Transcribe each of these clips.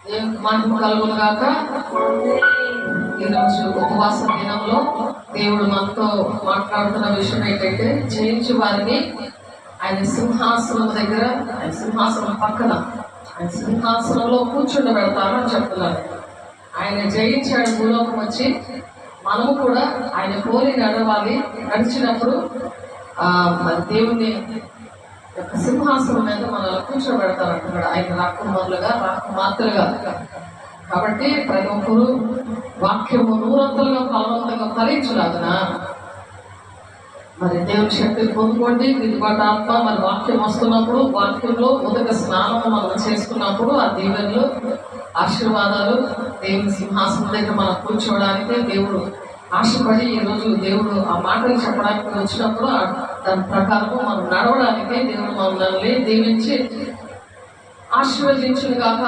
దేవునికి మహిమ కలుగును గాక. ఈరోజు ఉపవాస దినంలో దేవుడు మనతో మాట్లాడుతున్న విషయం ఏంటంటే, జయించు వారిని ఆయన సింహాసనం దగ్గర, ఆయన సింహాసనం పక్కన, ఆయన సింహాసనంలో కూర్చుండబెడతారు అని చెప్తున్నారు. ఆయన జయించాడు భూలోకం వచ్చి, మనము కూడా ఆయన పోలి నడవాలి. నడిచినప్పుడు మరి దేవుని యొక్క సింహాసనం మీద మనల్ని కూర్చోబెడతారు అంటున్నాడు. ఆయన రాకుమారులుగా, రాకుమార్తెలుగా. కాబట్టి ప్రతి ఒక్కరు వాక్యము నూరంతలుగా ఫలవంతంగా ఫలించులాగున మరి దేవుని శక్తిని పొందుకోండి. దిద్దుబాటు ఆత్మ మరి వాక్యం వస్తున్నప్పుడు, వాక్యంలో ఉదక స్నానము మనం చేసుకున్నప్పుడు ఆ దీవెనలు, ఆశీర్వాదాలు దేవుని సింహాసనం దగ్గర మనం కూర్చోవడానికి దేవుడు ఆశపడి ఈరోజు దేవుడు ఆ మాటలు చెప్పడానికి వచ్చినప్పుడు దాని ప్రకారము మనం నడవడానికి దేవుడు మమ్మల్ని దీవించి ఆశీర్వదించును గాక.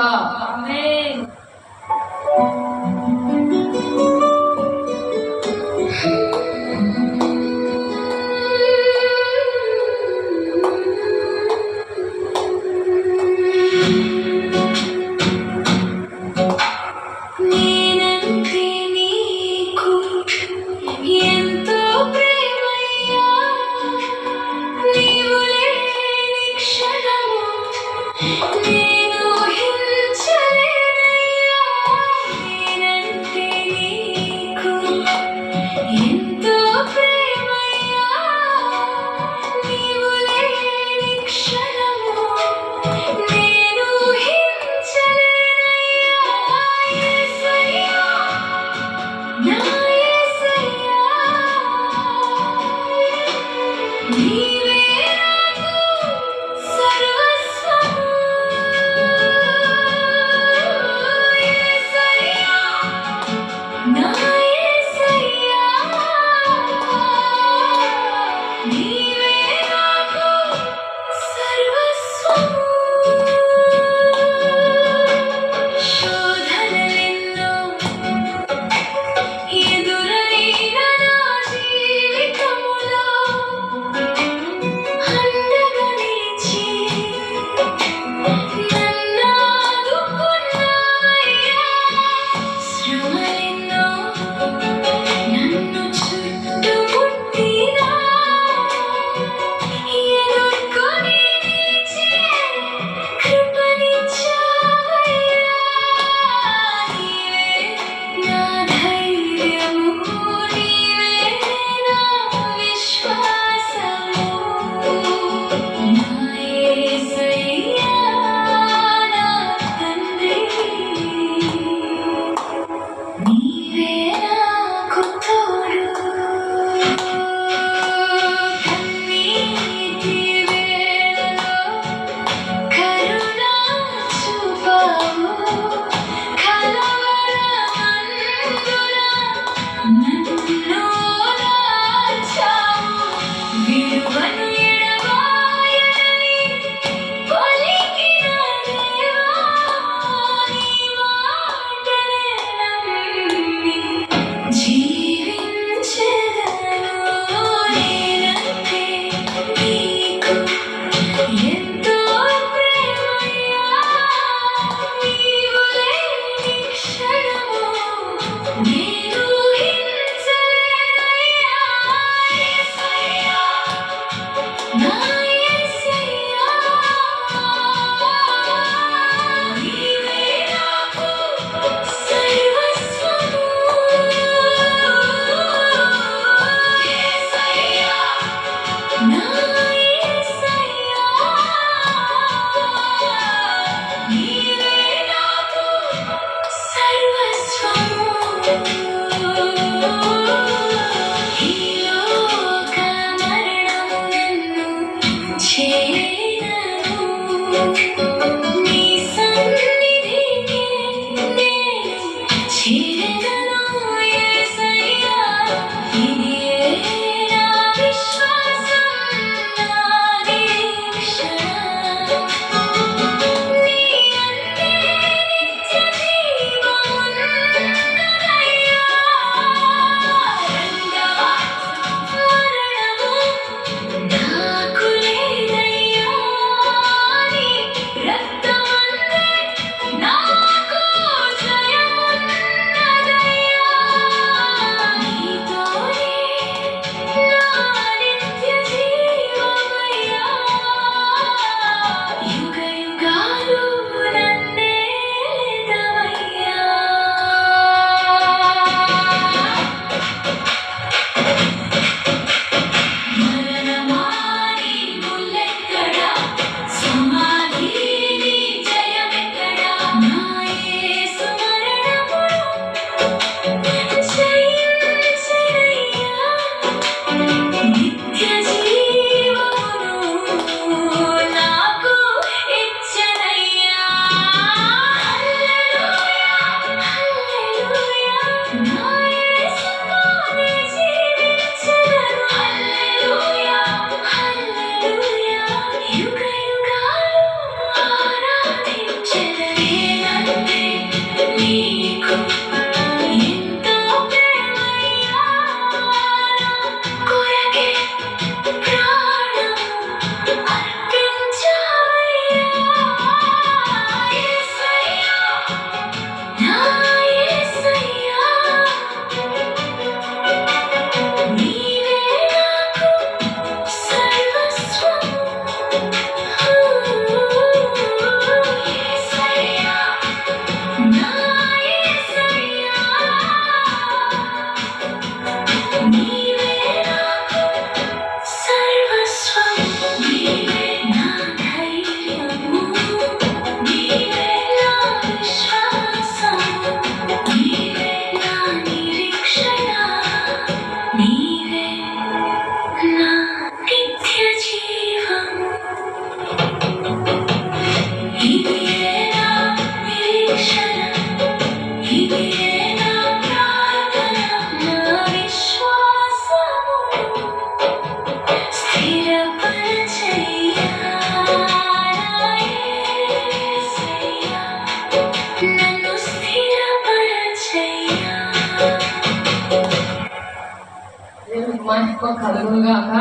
కృప కలుగునుగాక.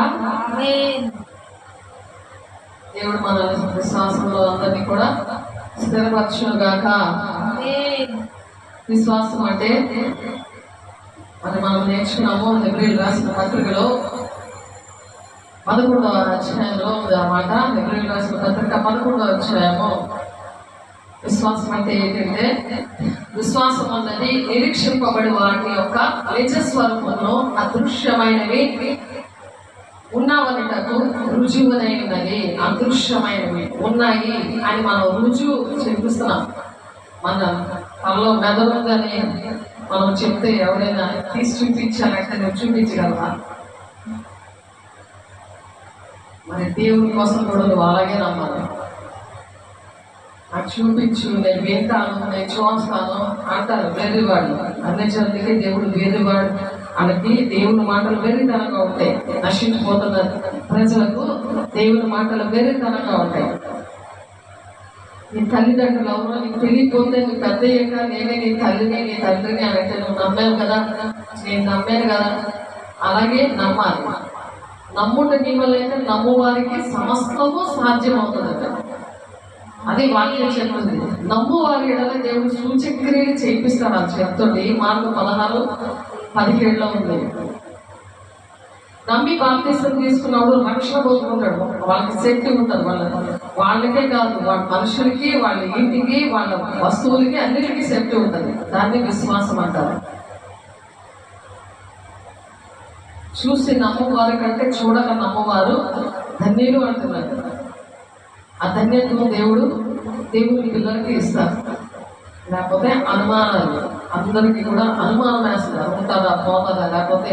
దేవుడు మన విశ్వాసంలో అందరినీ కూడా స్థిరపరచునుగాక. విశ్వాసం అంటే మరి మనం నేర్చుకున్నాము హెబ్రీయులకు రాసిన పత్రికలో 11వ అధ్యాయంలో అన్నమాట. హెబ్రీయులకు రాసిన పత్రిక 11వ అధ్యాయము. విశ్వాసం అంటే ఏంటంటే, విశ్వాసం అన్నది నిరీక్షింపబడి వాటి యొక్క నిజస్వరూపంలో అదృశ్యమైనవి ఉన్నవనిటకు రుజువునైనది. అదృశ్యమైనవి ఉన్నాయి అని మనం రుజువు చూపిస్తున్నాం. మన తనలో మెదడుందని మనం చెప్తే ఎవరైనా తీసి చూపించాలంటే నువ్వు చూపించగలవా? మరి దేవుని కోసం కూడా నువ్వు అలాగే నమ్మాలి. నాకు చూపించు, నేను వింటాను, నేను చూస్తాను అంటారు వేరేవాడు. అన్ని జనులకి దేవుడు వేరేవాడు. వాళ్ళకి దేవుని మాటలు వెర్రితనంగా ఉంటాయి. నశించిపోతున్న ప్రజలకు దేవుని మాటలు వెర్రితనంగా ఉంటాయి. నీ తల్లిదండ్రులు ఎవరో నీకు తెలియకపోతే నువ్వు పెద్ద అయ్యాక నేనే నీ తల్లిని నీ తండ్రిని అని అంటే నువ్వు నమ్మావు కదా, నేను నమ్మాను కదా. అలాగే నమ్మాలి. నమ్ముట నీ వల్ల అయితే నమ్మువారికి సమస్తము సాధ్యమవుతుందట. అది వాక్యం చెప్తుంది. నమ్మువారి ఎడల దేవుడు సూచక్రియలు చేయిస్తాడు. అని చెప్తుంది. మార్కు 16:17 ఉంది. నమ్మి బాప్తిసం తీసుకున్నాడు రక్షణ పొందుకుంటాడు. వాళ్ళకి శక్తి ఉంటుంది. వాళ్ళకే కాదు, వాళ్ళ మనుషులకి, వాళ్ళ ఇంటికి, వాళ్ళ వస్తువులకి, అన్నిటికీ శక్తి ఉంటుంది. దాన్ని విశ్వాసం అంటారు. చూసి నమ్మవారి కంటే చూడక నమ్మవారు ధన్యులు అంటున్నారు. ఆ ధన్యత్వం దేవుని పిల్లలకి ఇస్తారు. లేకపోతే అనుమానాలు, అందరికీ కూడా అనుమానం వేస్తారు. ఉంటుందా, పోతుందా, లేకపోతే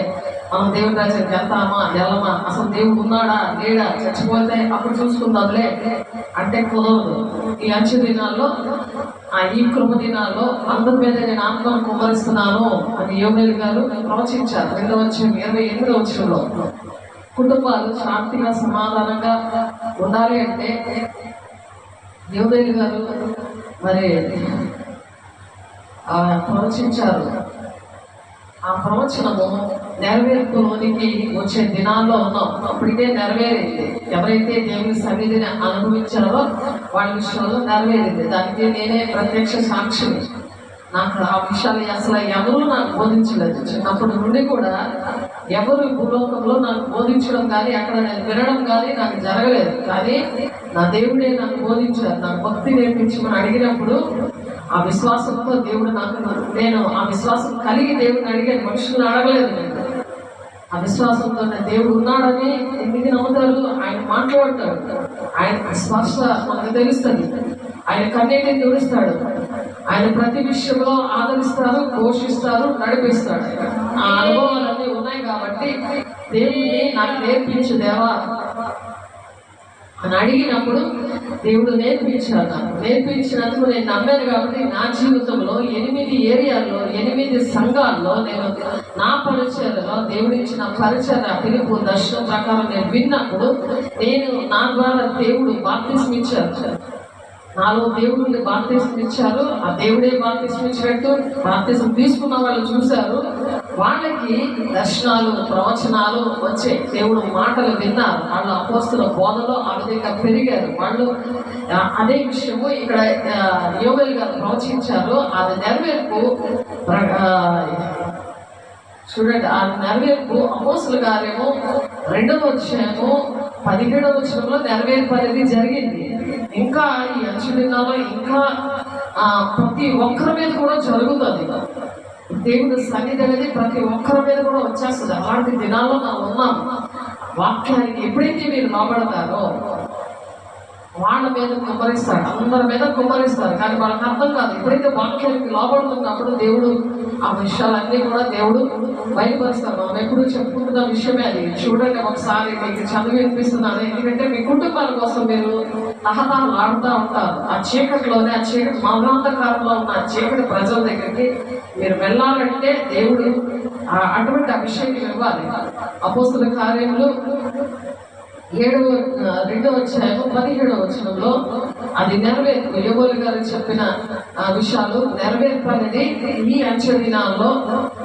మనం దేవుడి రాజ్యానికి వెళ్తామా, వెళ్ళమా, అసలు దేవుడు ఉన్నాడా లేడా, చచ్చిపోతే అప్పుడు చూసుకుందాంలే అంటే కుదరదు. ఈ అంచె దినాల్లో, ఈ కృప దినాల్లో అందరి మీద నేను ఆత్మను కుమ్మరిస్తున్నాను అని యోవేలు గారు ప్రవచించారు. 2వ వచనంలో కుటుంబాలు శాంతిగా సమాధానంగా ఉండాలి అంటే యోవేలు గారు మరి ప్రవచించారు. ఆ ప్రవచనము నెరవేర్పులోనికి వచ్చే దినాల్లో ఉన్నాం. అప్పటికే నెరవేరింది. ఎవరైతే దేవుని సన్నిధిని అనుభవించారో వాళ్ళ విషయంలో నెరవేరింది. దానికి నేనే ప్రత్యక్ష సాక్షిని. నాకు ఆ విషయాలు అసలు ఎవరు నాకు బోధించలేదు. చిన్నప్పటి నుండి కూడా ఎవరు భూలోకంలో నాకు బోధించడం కానీ అక్కడ నేను వినడం కానీ నాకు జరగలేదు. కానీ నా దేవుడే నాకు బోధించారు. నాకు భక్తి నేర్పించమని అడిగినప్పుడు ఆ విశ్వాసంతో దేవుడు నేను ఆ విశ్వాసం కలిగి దేవుడిని అడిగాను. మనుషులను అడగలేదు. నేను ఆ విశ్వాసంతో దేవుడు ఉన్నాడని ఎందుకు నమ్ముతారు? ఆయన మాట్లాడతాడు. ఆయన స్పర్శ మనకు తెలుస్తుంది. ఆయన కన్నీటిని తుడుస్తాడు. ఆయన ప్రతి విషయంలో ఆదరిస్తారు, పోషిస్తారు, నడిపిస్తాడు. ఆ అనుభవాలన్నీ ఉన్నాయి కాబట్టి దేవుడిని నాకు నేర్పించు దేవా అని అడిగినప్పుడు దేవుడు నేర్పించాడు. నేర్పించినందుకు నేను నమ్మాను కాబట్టి నా జీవితంలో 8 ఏరియాల్లో 8 సంఘాల్లో నేను నా పరిచర్యలో దేవుడు ఇచ్చిన పరిచర్య పిలుపు దర్శనం ప్రకారం నేను విన్నప్పుడు నా ద్వారా దేవుడు బాప్తిస్మం ఇచ్చారు. నాలో దేవుడిని బాప్తిస్మం ఇచ్చారు. ఆ దేవుడే బాప్తిస్మం ఇచ్చినట్టు బాప్తిస్మం తీసుకున్న వాళ్ళు చూశారు. వాళ్ళకి దర్శనాలు, ప్రవచనాలు వచ్చే దేవుడు మాటలు విన్నారు. వాళ్ళు అపోస్తుల బోధలో ఆ విధంగా పెరిగారు. వాళ్ళు అదే విషయము ఇక్కడ యోవేలు గారు ప్రవచించారు. అది నెరవేర్పు చూడండి. ఆ నెరవేర్పు అపోస్తుల కార్యము 2వ అధ్యాయము 17వ వచనంలో నెరవేర్పు అనేది జరిగింది. ఇంకా ఈ అంచు దినాల్లో ఇంకా ప్రతి ఒక్కరి మీద కూడా జరుగుతుంది. దేవుడు సన్నిధి అనేది ప్రతి ఒక్కరి మీద కూడా వచ్చేస్తుంది. అలాంటి దినాల్లో మనం ఉన్నాం. వాక్యానికి ఎప్పుడైతే మీరు లోబడతారో వాళ్ళ మీద కుమ్మరిస్తాడు. అందరి మీద కుమ్మరిస్తారు. కానీ వాళ్ళకి అర్థం కాదు. ఎప్పుడైతే వాక్యానికి లోబడుతున్నప్పుడు దేవుడు ఆ విషయాలన్నీ కూడా దేవుడు బయలుపరుస్తారు. మనం ఎప్పుడు చెప్పుకుంటున్న విషయమే అది. చూడండి, ఒకసారి మీకు చదువు వినిపిస్తున్నాను. ఎందుకంటే మీ కుటుంబాల కోసం మీరు తహతహలాడుతూ ఉంటారు. ఆ చీకటిలోనే, ఆ చీకటి మౌనాంధకారంలో ఉన్న ఆ చీకటి ప్రజల దగ్గరికి మీరు వెళ్ళాలంటే దేవుడు అటువంటి అభిషేకం ఇవ్వాలి. అపోస్తుల కార్యములు 17 అది నెరవేర్పు. యోబోలు గారు చెప్పిన విషయాలు నెరవేర్పు అనేది ఈ అంచె దినాల్లో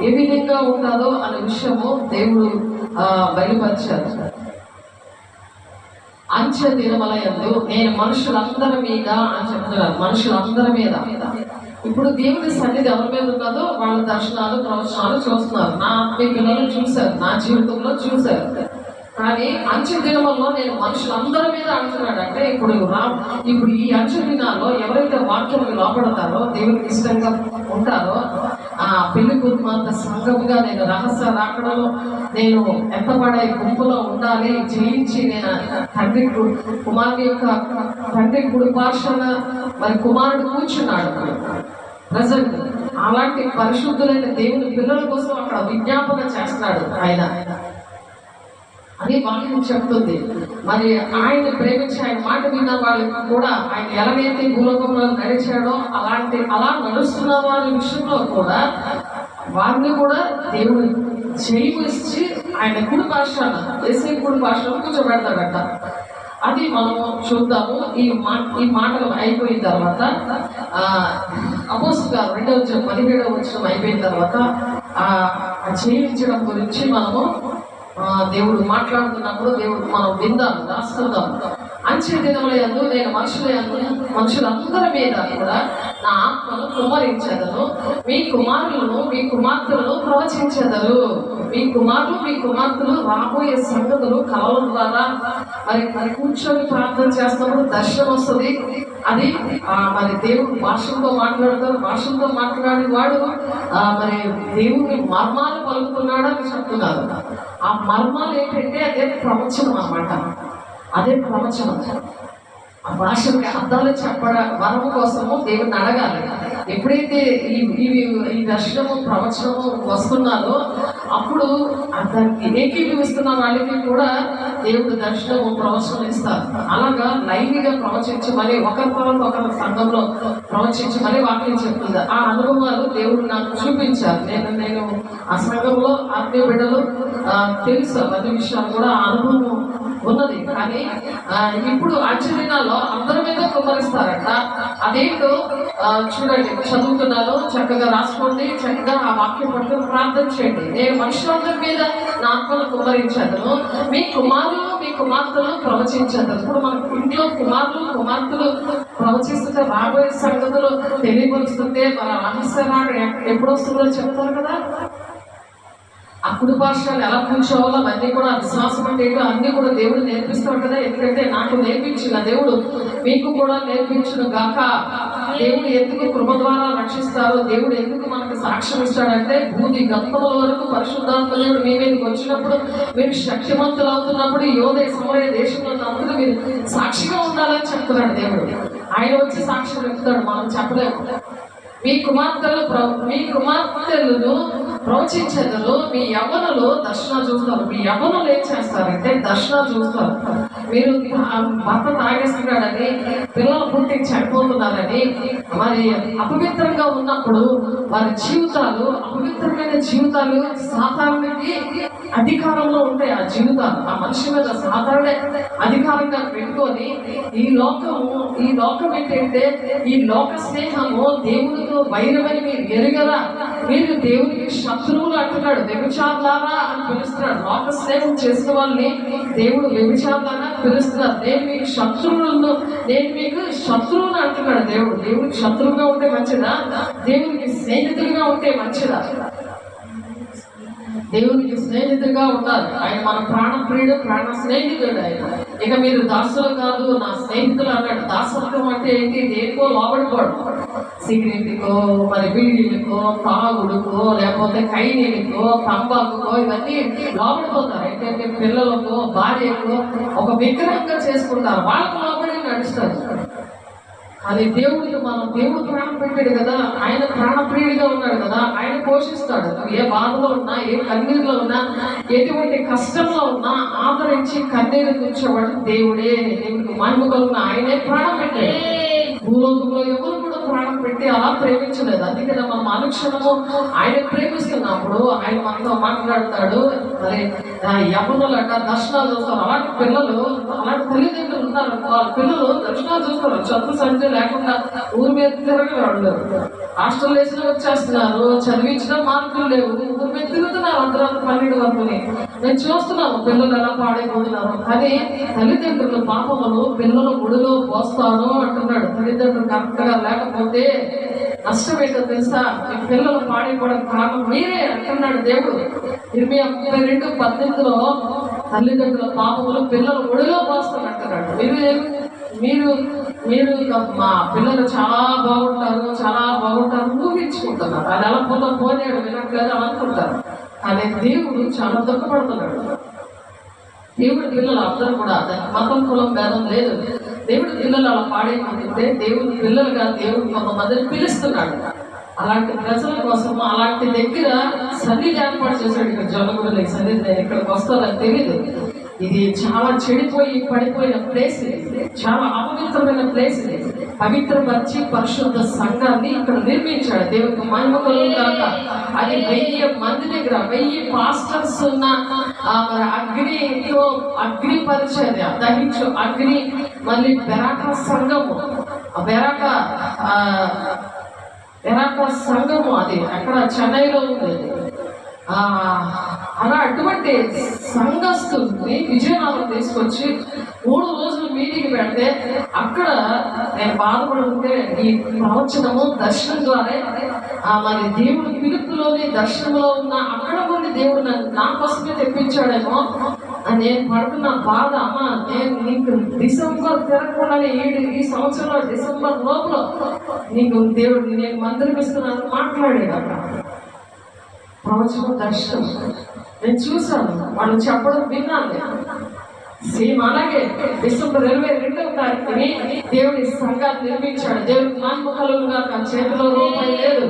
ఏ విధంగా ఉంటుందో అనే విషయము దేవుడు బయలుపరిచారు. అంచె దినముల యందు నేను మనుషులందరి మీద అని చెప్తున్నారు. మనుషులందరి మీద. ఇప్పుడు దేవుని సన్నిధి ఎవరి మీద ఉన్నదో వాళ్ళ దర్శనాలు ప్రవచనాలు చూస్తున్నారు. నా ఆత్మీయ పిల్లలు చూశారు, నా జీవితంలో చూశారు. కానీ అంచె దినముల్లో నేను మనుషులందరి మీద అంటున్నాడు. అంటే ఇప్పుడు ఈ అంచె దినాల్లో ఎవరైతే వాక్యం లోపడతారో, దేవునికి ఇష్టంగా ఉంటారో, ఆ పెళ్లి కుటుంబంత సంఘముగా నేను రహస్య రాకడలో నేను ఎత్తపడే గుంపులో ఉండాలి, జయించి నేను కుమారుని యొక్క తండ్రి కుడి పార్శ్వన మరి కుమారుడు కూర్చున్నాడు ప్రజెంట్. అలాంటి పరిశుద్ధులైన దేవుని పిల్లల కోసం అక్కడ విజ్ఞాపన చేస్తున్నాడు ఆయన అని వాక్యం చెప్తుంది. మరి ఆయన ప్రేమించి ఆయన మాట విన్న వాళ్ళకి కూడా ఆయన ఎలాగైతే భూలోకంలో నడిచాడో అలా నడుస్తున్న వారి విషయంలో కూడా వారిని కూడా దేవుడు జయము ఇచ్చి ఆయన కుడి పార్శ్వన ఏసే కుడి పార్శ్వన కూర్చోబెడతాడట. అది మనము చూద్దాము. ఈ మాటలు అయిపోయిన తర్వాత అపోస్తలుల 2:17 అయిపోయిన తర్వాత జయించడం గురించి మనము దేవుడు మాట్లాడుతున్నప్పుడు మనం విందాం, రాసుకుందాం. అంచె దినముల యందు నేను మనుషులందరి మీద కూడా నా ఆత్మను కుమ్మరించెదను. మీ కుమారులను మీ కుమార్తెలను ప్రవచించెదరు. మీ కుమార్తెలు రాబోయే సంగతులు కలల ద్వారా మరి కూర్చొని ప్రార్థన చేస్తున్నప్పుడు దర్శనం వస్తుంది. అది మరి దేవుడు భాషలతో మాట్లాడతారు. భాషలతో మాట్లాడే వాడు మరి దేవుని మర్మాలు పలుకుతున్నాడు అని చెప్తున్నారు. ఆ మర్మాలు ఏంటంటే అదే ప్రవచనం అన్నమాట. అదే ప్రవచనం. ఆ భాషకి అర్థాలు చెప్పడం వరము కోసము దేవుడిని అడగాలి. ఎప్పుడైతే ఈ దర్శనము ప్రవచనము వస్తున్నారో అప్పుడు దానికి ఏకీభవిస్తున్న వాళ్ళకి కూడా దేవుడు దర్శనము ప్రవచనం ఇస్తారు. అలాగా లైవ్గా ప్రవచించమని ఒకరి తర్వాత ఒకరి సంఘంలో ప్రవచించమని వాక్యం చెప్తుంది. ఆ అనుభవాలు దేవుడు నాకు చూపించారు. నేను ఆ సంఘంలో ఆత్మీయ బిడ్డలు తెలుసు అన్ని విషయాలు కూడా ఆ అనుభవం ఉన్నది. కానీ ఇప్పుడు అంచె దినాల్లో అందరి మీద కుమ్మరిస్తారట. అదేంటో చూడండి, చదువుతున్నాను, చక్కగా రాసుకోండి, చక్కగా ఆ వాక్యం పట్టుకుని ప్రార్థన చేయండి. నేను మనుషులందరి మీద నా ఆత్మను కుమ్మరించాను. మీ కుమార్తెలు ప్రవచించారు. ఇప్పుడు మన ఇంట్లో కుమార్తెలు ప్రవచిస్తుంటే రాబోయే సంగతులు తెలియపరుస్తుంటే మన రహస్యరాడు ఎప్పుడు వస్తుందో చెప్తారు కదా. ఆ కుడి పార్శ్వాలు ఎలా కూర్చోవాలో అవన్నీ కూడా విశ్వాసం అంటే ఏంటో అన్నీ కూడా దేవుడు నేర్పిస్తాడు కదా. ఎందుకంటే నాకు నేర్పించిన దేవుడు మీకు కూడా నేర్పించును గాక. దేవుడు ఎందుకు కృప ద్వారా రక్షిస్తారు, దేవుడు ఎందుకు మనకు సాక్ష్యం ఇస్తాడంటే భూమి గంతముల వరకు పరిశుద్ధాత్మ దేవుడు మీ మీదకి వచ్చినప్పుడు మీరు శక్తివంతులు అవుతున్నప్పుడు యోధ సమయ దేశంలో అందరూ మీరు సాక్షిగా ఉండాలని చెప్తున్నాడు దేవుడు. ఆయన వచ్చి సాక్ష్యం చెప్తాడు, మనం చెప్పలేము. మీ కుమార్తెలను ప్రవచించేదరు. మీ యవ్వనులు దర్శనం చూస్తారు. మీ యవ్వనులు ఏం చేస్తారంటే దర్శనం చూస్తారు. మీరు భర్త తాగేస్తున్నాడని, పిల్లలు పుట్టి చనిపోతున్నారని, మరి అపవిత్రంగా ఉన్నప్పుడు వారి జీవితాలు అపవిత్రమైన జీవితాలు సాధారణకి అధికారంలో ఉంటాయి. ఆ జీవితాలు ఆ మనిషి మీద సాధారణ అధికారంగా పెట్టుకొని ఈ లోకం ఏంటంటే ఈ లోక స్నేహము దేవునితో వైరమని మీరు ఎరుగరా, మీరు దేవునికి శత్రువులు అంటున్నాడు. వ్యభిచారులారా అని పిలుస్తున్నాడు. లోక స్నేహం చేసిన వాళ్ళని దేవుడు వ్యభిచారులారా పిలుస్తున్నారు. నేను మీకు శత్రువులు అంటున్నాడు దేవుడు. దేవుడికి శత్రువుగా ఉంటే మంచిదా, దేవునికి స్నేహితుడిగా ఉంటే మంచిదా? దేవునికి స్నేహితుడిగా ఉండాలి. ఆయన మన ప్రాణప్రియుడు, ప్రాణ స్నేహితుడు ఆయన. ఇక మీరు దాసులు కాదు నా స్నేహితులు అన్నాడు. దాసత్వం అంటే ఏంటి? దేనికో లోబడిపోవడం. సిగరెట్కో, మరి బీడీలకో, తాగుడుకో, లేకపోతే కైనీలకో, తంబాకుకో ఇవన్నీ లోబడిపోతారు. ఏంటంటే పిల్లలకో, భార్యకో ఒక విగ్రహంగా చేసుకుంటారు. వాళ్ళకు లోబడి నడుస్తారు. అది దేవుడు ప్రాణం పెట్టాడు కదా. ఆయన ప్రాణప్రియుడిగా ఉన్నాడు కదా. ఆయన పోషిస్తాడు. ఏ బాధలో ఉన్నా, ఏ కన్నీరులో ఉన్నా, ఎటువంటి కష్టంలో ఉన్నా ఆదరించి కన్నీరు కూర్చోవాడు దేవుడే. దేవుడికి మహిమ కలుగున ఆయనే ప్రాణం పెట్టాడు. భూలోకంలో ఎవరు కూడా ప్రాణం పెట్టి అలా ప్రేమించలేదు. అందుకనే మనం అనుక్షణము ఆయన ప్రేమిస్తున్నప్పుడు ఆయన మనతో మాట్లాడతాడు. మరి యవ్వనులట దర్శనాలు చూస్తారు. అలాంటి పిల్లలు, అలాంటి తల్లిదండ్రులు ఉన్నారు. వాళ్ళ పిల్లలు దర్శనాలు చూస్తారు. చదువు సంధ్య లేకుండా ఊరి మీద తిరగలు, హాస్టల్ వేసిన వచ్చేస్తున్నారు, చదివించిన మార్కులు లేవు, ఊరి మీద తిరుగుతున్నారు అర్ధరాత్రి 12 వరకుని. నేను చూస్తున్నాను పిల్లలు ఎలా పాడైపోతున్నారు. కానీ తల్లిదండ్రులు పాపములు పిల్లలు గుడిలో పోస్తాను అంటున్నాడు. తల్లిదండ్రులు కరెక్ట్ గా లేకపోతే నష్టం ఏంటో తెలుసా? మీ పిల్లలు పాడైపోవడం కారణం మీరే అంటున్నాడు దేవుడు. 22:18 తల్లిదండ్రుల పాపములు పిల్లలు ఒడిలో పోస్తానంటున్నాడు. మీరు మీరు మా పిల్లలు చాలా బాగుంటారు ఊహించుకుంటున్నారు. అది ఎలా పోనేడు వినట్లేదు అని అనుకుంటారు. కానీ దేవుడు చాలా దుఃఖపడుతున్నాడు. దేవుడి పిల్లలు అందరూ కూడా మతం కులం భేదం లేదు. దేవుడి పిల్లలు అలా పాడైపోతుంటే దేవుడి పిల్లలుగా దేవుడు కొంతమందిని పిలుస్తున్నాడు. అలాంటి ప్రజల కోసం అలాంటి దగ్గర సన్నిధి ఏర్పాటు చేశాడు. ఇక్కడ జొన్నగుడిలో సన్నిధి నేను ఇక్కడికి వస్తానని తెలియదు. ఇది చాలా చెడిపోయి పడిపోయిన ప్లేస్, చాలా అపవిత్రమైన ప్లేస్. పవిత్రపరిచి పరిశుద్ధ సంఘాన్ని ఇక్కడ నిర్మించాడు. దేవుడికి మహిమ కలుగుగాక. అది 1000 మంది దగ్గర 1000 పాస్టర్స్ ఉన్న మరి అగ్ని పరిచర్య, దహించు అగ్ని, మళ్ళీ బెరాకా సంఘము, బెరాకా సంఘము అది అక్కడ చెన్నైలో ఉంది. అలా అటువంటి సంఘస్థుల్ని విజయనగరం తీసుకొచ్చి 3 రోజులు మీటింగ్ పెడితే అక్కడ నేను బాధపడుతుంటే ఈ ప్రవచనము దర్శనం ద్వారా మరి దేవుడి పిలుపులోని దర్శనంలో ఉన్న అక్కడ కొన్ని దేవుడు నా కోసమే తెప్పించాడేమో నేను పడుతున్న బాధ. అమ్మ నేను నీకు డిసెంబర్ తిరగకుండానే ఈ సంవత్సరంలో డిసెంబర్ లోపల నీకు దేవుడు నేను మందిరం ఇస్తున్నాను మాట్లాడాడు. అక్కడ ప్రవచనం దర్శనం నేను చూశాను, వాళ్ళు చెప్పడం విన్నాను. సేమ్ అలాగే డిసెంబర్ 22వ తారీఖుని దేవుడి సంఘాన్ని నిర్మించాడు. దేవుడికి మహిమకలుగా చేతిలో రూపాయి లేదు.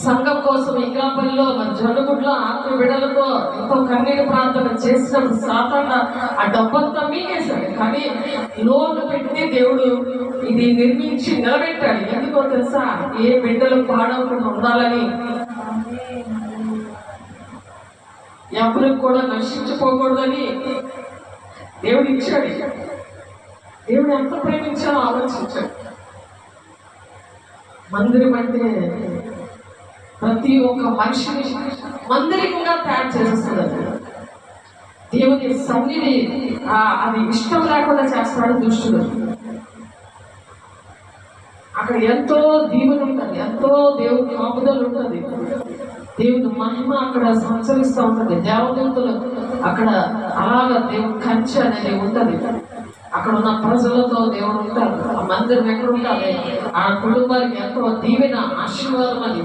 సంఘం కోసం ఇంకాపల్లిలో మన జొన్నగుడ్లో ఆత్మ బిడ్డలతో ఎంతో కన్నీటి ప్రార్థన చేసినప్పుడు సాతాను ఆ డబ్బంతా మీకేశాడు. కానీ లోన్లు పెట్టి దేవుడు ఇది నిర్మించి నిలబెట్టాడు. ఎందుకో తెలుసా? ఏ బిడ్డలు పాడవకుండా ఉండాలని, ఎవరికి కూడా నశించిపోకూడదని దేవుడు ఇచ్చాడు. దేవుడు ఎంత ప్రేమించాలో ఆలోచించాడు. మందిరం అంటే ప్రతి ఒక్క మనిషిని మందిరంగా తయారు చేసేస్తుంది. దేవుని సన్నిధి అది ఇష్టం లేకుండా చేస్తాడు దుష్టుడు. అక్కడ ఎంతో దీవెన ఉంటుంది, ఎంతో దేవుని కాపుదలు ఉంటుంది, దేవుని మహిమ అక్కడ సంచరిస్తూ ఉంటుంది. దేవదూతలు అక్కడ అలాగా దేవుని కంచె అనేది ఉంటుంది. అక్కడ ఉన్న ప్రజలతో దేవుడు ఉంటారు. ఆ మందిరం ఎక్కడ ఉంటుంది? ఆ కుటుంబానికి ఎంతో దీవెన ఆశీర్వాదం అని.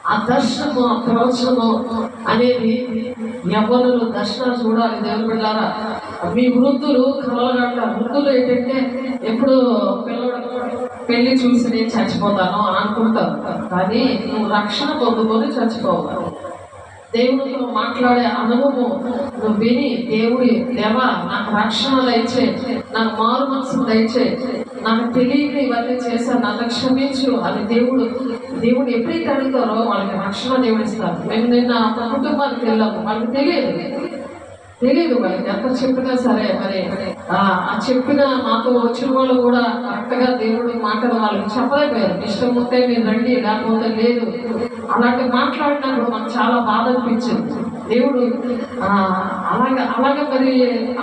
ఆ దర్శనము, ఆ ప్రవచనము అనేది యవ్వనులు దర్శనాలు చూడాలి. దేవుని బిడ్డలారా, మీ వృద్ధులు కలగట్ల వృద్ధులు ఏంటంటే ఎప్పుడు పెళ్లి చూసి నేను చచ్చిపోతాను అని అనుకుంటారు. కానీ నువ్వు రక్షణ పొందుకొని చచ్చిపోవాలి. దేవుడితో మాట్లాడే అనుభవం నువ్వు విని దేవుడి దేవా నాకు రక్షణ దయచే, నాకు మారు మనసు దయచే, నాకు తెలియక ఇవన్నీ చేశాను, నన్ను క్షమించు అని దేవుడు ఎప్పుడైతే అడుగుతారో వాళ్ళకి రక్షణ దేవుడు ఇస్తారు. మేము నిన్న ఒక కుటుంబానికి వెళ్ళాము. వాళ్ళకి తెలియదు వాళ్ళకి ఎంత చెప్పినా సరే. మరి ఆ చెప్పిన మాతో వచ్చిన వాళ్ళు కూడా కరెక్ట్గా దేవుడి మాటలు వాళ్ళకి చెప్పలేకపోయారు. ఇష్టం ఉంటే మీరు రండి, లేకపోతే లేదు. అలాంటి మాట్లాడినప్పుడు మాకు చాలా బాధ అనిపించింది. దేవుడు అలాగే మరి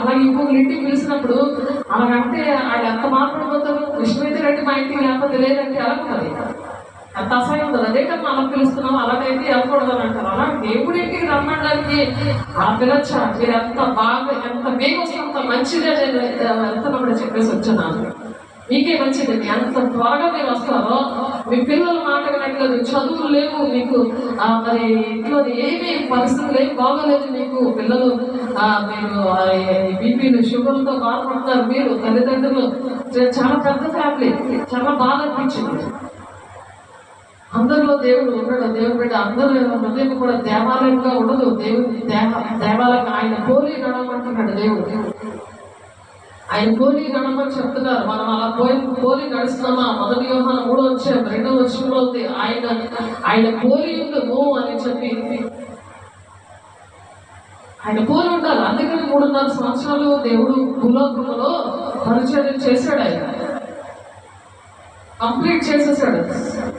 అలాగే ఇంకొకరు ఇంటికి పిలిచినప్పుడు అలాగంటే వాళ్ళు ఎంత మాట్లాడిపోతారు. ఇష్టమైతే రండి మా ఇంటికి, లేకపోతే లేదంటే ఎలాగుంటుంది, అంత అసహ్యం ఉంటుంది. అదే కదా మనం పిలుస్తున్నాం, అలాగైతే వెళ్ళకూడదు అని అంటారు. అలా దేవుడి ఇంటికి రమ్మడానికి ఆ పిల్లచ్చా మీరు ఎంత బేగ వస్తే అంత మంచిదే వెళ్తున్నప్పుడు చెప్పేసి వచ్చున్నాను. మీకే మంచిది. ఎంత త్వరగా మీరు వస్తారో మీ పిల్లల మాట వినట్లేదు, చదువులు లేవు మీకు, మరి ఇంట్లో ఏమీ పరిస్థితులు ఏమి బాగోలేదు మీకు, పిల్లలు మీరు బీపీలు షుగర్లతో బాధపడుతున్నారు. మీరు తల్లిదండ్రులు చాలా పెద్ద ఫ్యామిలీ, చాలా బాధ అనిపించింది. అందరిలో దేవుడు ఉండడు. దేవుడు బిడ్డ అందరూ హృదయం కూడా దేవాలయంగా ఉండదు. దేవుడి దేవాలయం ఆయన పోలి నడవమంటున్నాడు దేవుడు. ఆయన పోలి నడమని చెప్తున్నారు. మనం అలా పోలి నడుస్తున్నామా? 1 యోహాను 3:2 ఉంది. ఆయన పోలి ఉండము అని చెప్పి ఆయన పోలి ఉండాలి. అందుకని 3.5 సంవత్సరాలు దేవుడు భూలోకంలో పరిచర్య చేశాడు. ఆయన కంప్లీట్ చేసేసాడు.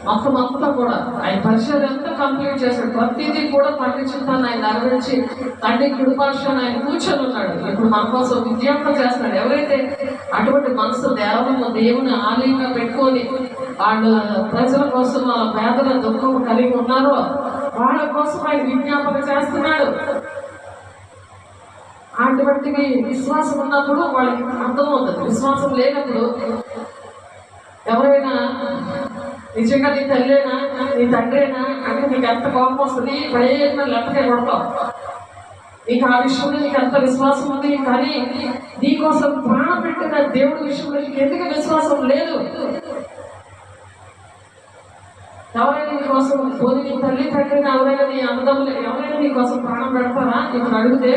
మొత్తం అంతా కూడా ఆయన పరిచయం అంతా కంప్లీట్ చేశాడు. ప్రతిదీ కూడా పట్టించుతాను ఆయన నెరవేర్చి తండ్రి కుడిపార్శ్వాన ఆయన కూర్చొని ఉన్నాడు. ఇప్పుడు మన కోసం విజ్ఞాపన చేస్తున్నాడు. ఎవరైతే అటువంటి మనసు దేవుని ఆలయంగా పెట్టుకొని వాళ్ళు ప్రజల కోసం వాళ్ళ పేదల దుఃఖం కలిగి ఉన్నారో వాళ్ళ కోసం ఆయన విజ్ఞాపన చేస్తున్నాడు. అటువంటి విశ్వాసం ఉన్నప్పుడు వాళ్ళకి అర్థమవుతుంది. విశ్వాసం లేనప్పుడు ఎవరైనా నిజంగా నీ తల్లేనా నీ తండ్రేనా అంటే నీకు ఎంత కోపం వస్తుంది, ప్రయోజనం లేకపోతే కొడతావు. నీకు ఆ విషయంలో నీకు ఎంత విశ్వాసం ఉంది, కానీ నీకోసం ప్రాణం పెట్టిన దేవుడి విషయంలో నీకు ఎందుకు విశ్వాసం లేదు? ఎవరైనా నీకోసం పోనీ నీ తల్లి తండ్రిని ఎవరైనా నీ అన్నదమ్ములు ఎవరైనా నీకోసం ప్రాణం పెడతారా? ఇప్పుడు అడిగితే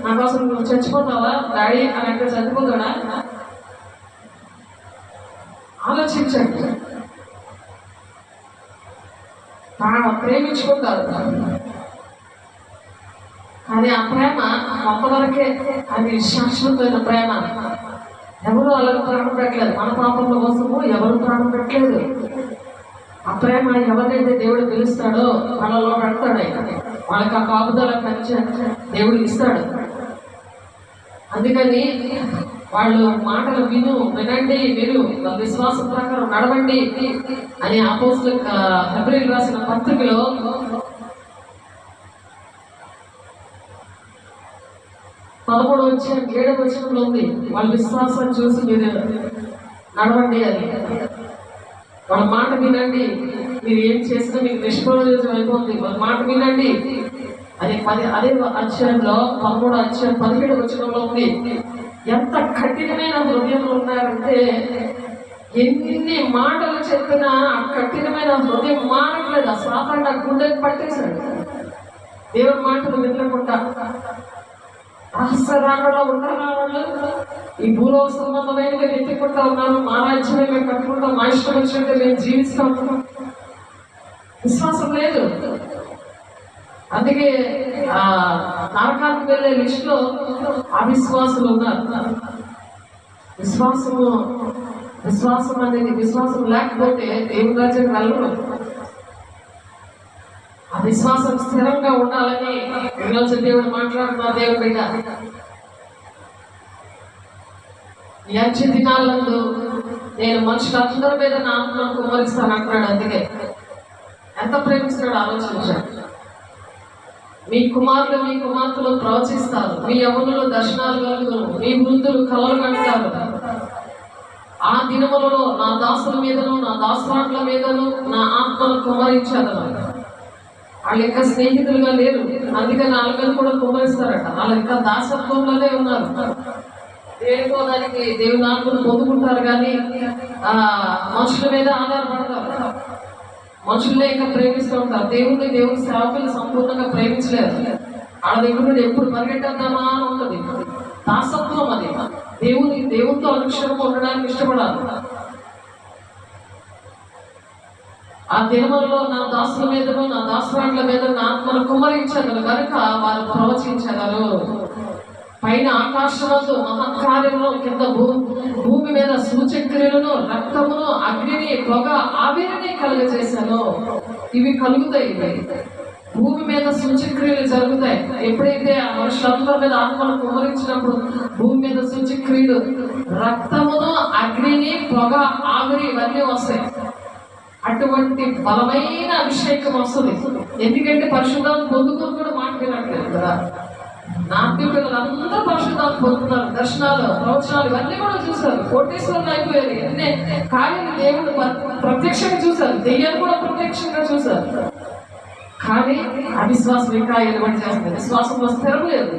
నా కోసం నువ్వు చచ్చిపోతావా డాడీ అని అంటే చచ్చిపోతాడా? ఆలోచించండి. ప్రేమించుకుంటారు కానీ ఆ ప్రేమ కొంతవరకే, అది శాశ్వతమైన ప్రేమ. ఎవరు అలాగే ప్రాణం పెట్టలేదు. మన పాపంలో కోసము ఎవరు ప్రాణం పెట్టలేదు. ఆ ప్రేమ ఎవరైతే దేవుడు పిలుస్తాడో వాళ్ళలో పెడతాడు. ఆయన వాళ్ళకి ఆ కాపుదల పెంచే దేవుడు ఇస్తాడు. అందుకని వాళ్ళు మాటలు వినండి, మీరు విశ్వాసం ప్రకారం నడవండి అని అపోస్తలులకు హెబ్రీయులకు రాసిన పత్రికలో 11:7 ఉంది. వాళ్ళ విశ్వాసాన్ని చూసి మీరు నడవండి అని. వాళ్ళ మాట వినండి, మీరు ఏం చేసినా మీకు నిష్ప్రయోజనం అయిపోతుంది. వాళ్ళ మాట వినండి అని అదే అధ్యాయంలో 13:17 ఉంది. ఎంత కఠినమైన హృదయంలో ఉన్నారంటే ఎన్ని మాటలు చెప్పినా ఆ కఠినమైన హృదయం మారట్లేదు. ఆ సాతాను ఆ గుండెకి పట్టేశాడు. దేవుని మాటలు వినకుండా రహస్యరాగంలో ఉన్నారా వాళ్ళు? ఈ భూలోక సంబంధమైనవి వెతుక్కుంటా ఉన్నారు. మా రాజ్యమే మేము కట్టుకుంటాం, మా ఇష్టం వచ్చినట్టు మేము జీవిస్తాం. విశ్వాసం లేదు. అందుకే నరకానికి వెళ్ళే లిస్టులో అవిశ్వాసులు ఉన్నారు. విశ్వాసం అనేది విశ్వాసం లేకపోతే దేవుని రాజ్యానికి వెళ్ళరు. ఆ విశ్వాసం స్థిరంగా ఉండాలని ఈరోజు దేవుడు మాట్లాడుతున్నా. దేవుడి బిడ్డ ఈ అంచె దినాలందు నేను మనుషులందరి మీద నా ఆత్మను కుమ్మరిస్తాను అంటున్నాడు. అందుకే ఎంత ప్రేమిస్తున్నాడు ఆలోచించాడు. మీ కుమారులు మీ కుమార్తెలు ప్రవచిస్తారు, మీ యవ్వనులు దర్శనాలు కలుగును, మీ వృద్ధులు కలలు కంటారు. ఆ దినములలో నా దాసుల మీదను నా దాసురాట్ల మీదను నా ఆత్మను కుమ్మరించాను. వాళ్ళు ఇంకా స్నేహితులుగా లేరు, అందుకని వాళ్ళ మీద కూడా కుమ్మరిస్తారట. వాళ్ళు ఇంకా దాసత్వంలోనే ఉన్నారు. దేనికో దానికి దేవుని ఆత్మను పొందుకుంటారు కానీ మనుషుల మీద ఆధారపడతారు. మనుషుల్నే ఇంకా ప్రేమిస్తూ ఉంటారు. దేవుని సేవకులు సంపూర్ణంగా ప్రేమించలేరు. వాళ్ళ దగ్గర నుండి ఎప్పుడు పరిగెట్టేద్దామా అని ఉంటుంది. దాసత్వం అది. దేవునితో అనుక్షణం ఉండడానికి ఇష్టపడాలి. ఆ దినములలో నా దాసుల మీదను నా దాసురాట్ల మీద నా ఆత్మను కుమ్మరించగలరు కనుక వారు ప్రవచించగలరు. పైన ఆకాశంలో మహత్కార్యములు, కింద భూమి మీద సూచక్రియలను, రక్తమును, అగ్నిని, పొగ, ఆవిరిని కలుగజేశాను. ఇవి కలుగుతాయి. భూమి మీద సూచక్రియలు జరుగుతాయి. ఎప్పుడైతే ఆ మనుషులందరి మీద ఆత్మను కుమ్మరించినప్పుడు భూమి మీద సూచక్రియలు, రక్తమును, అగ్నిని, పొగ, ఆవిరి ఇవన్నీ వస్తాయి. అటువంటి బలమైన అభిషేకం వస్తుంది. ఎందుకంటే పరిశుద్ధాన్ని పొందుకొని కూడా మాట వినట్లేదు కదా. నాట్య పిల్లలందరూ పరిశుద్ధాన్ని పొందుతున్నారు. దర్శనాలు, ప్రవచనాలు ఇవన్నీ కూడా చూశారు. కోటేశ్వరులు అయిపోయారు. ఎన్ని కార్యాలు దేవుడు ప్రత్యక్షంగా చూశారు, దెయ్యాలు కూడా ప్రత్యక్షంగా చూశారు. కానీ అవిశ్వాసం ఇంకా ఎలుబడి చేస్తుంది. విశ్వాసంలో స్థిరం లేదు.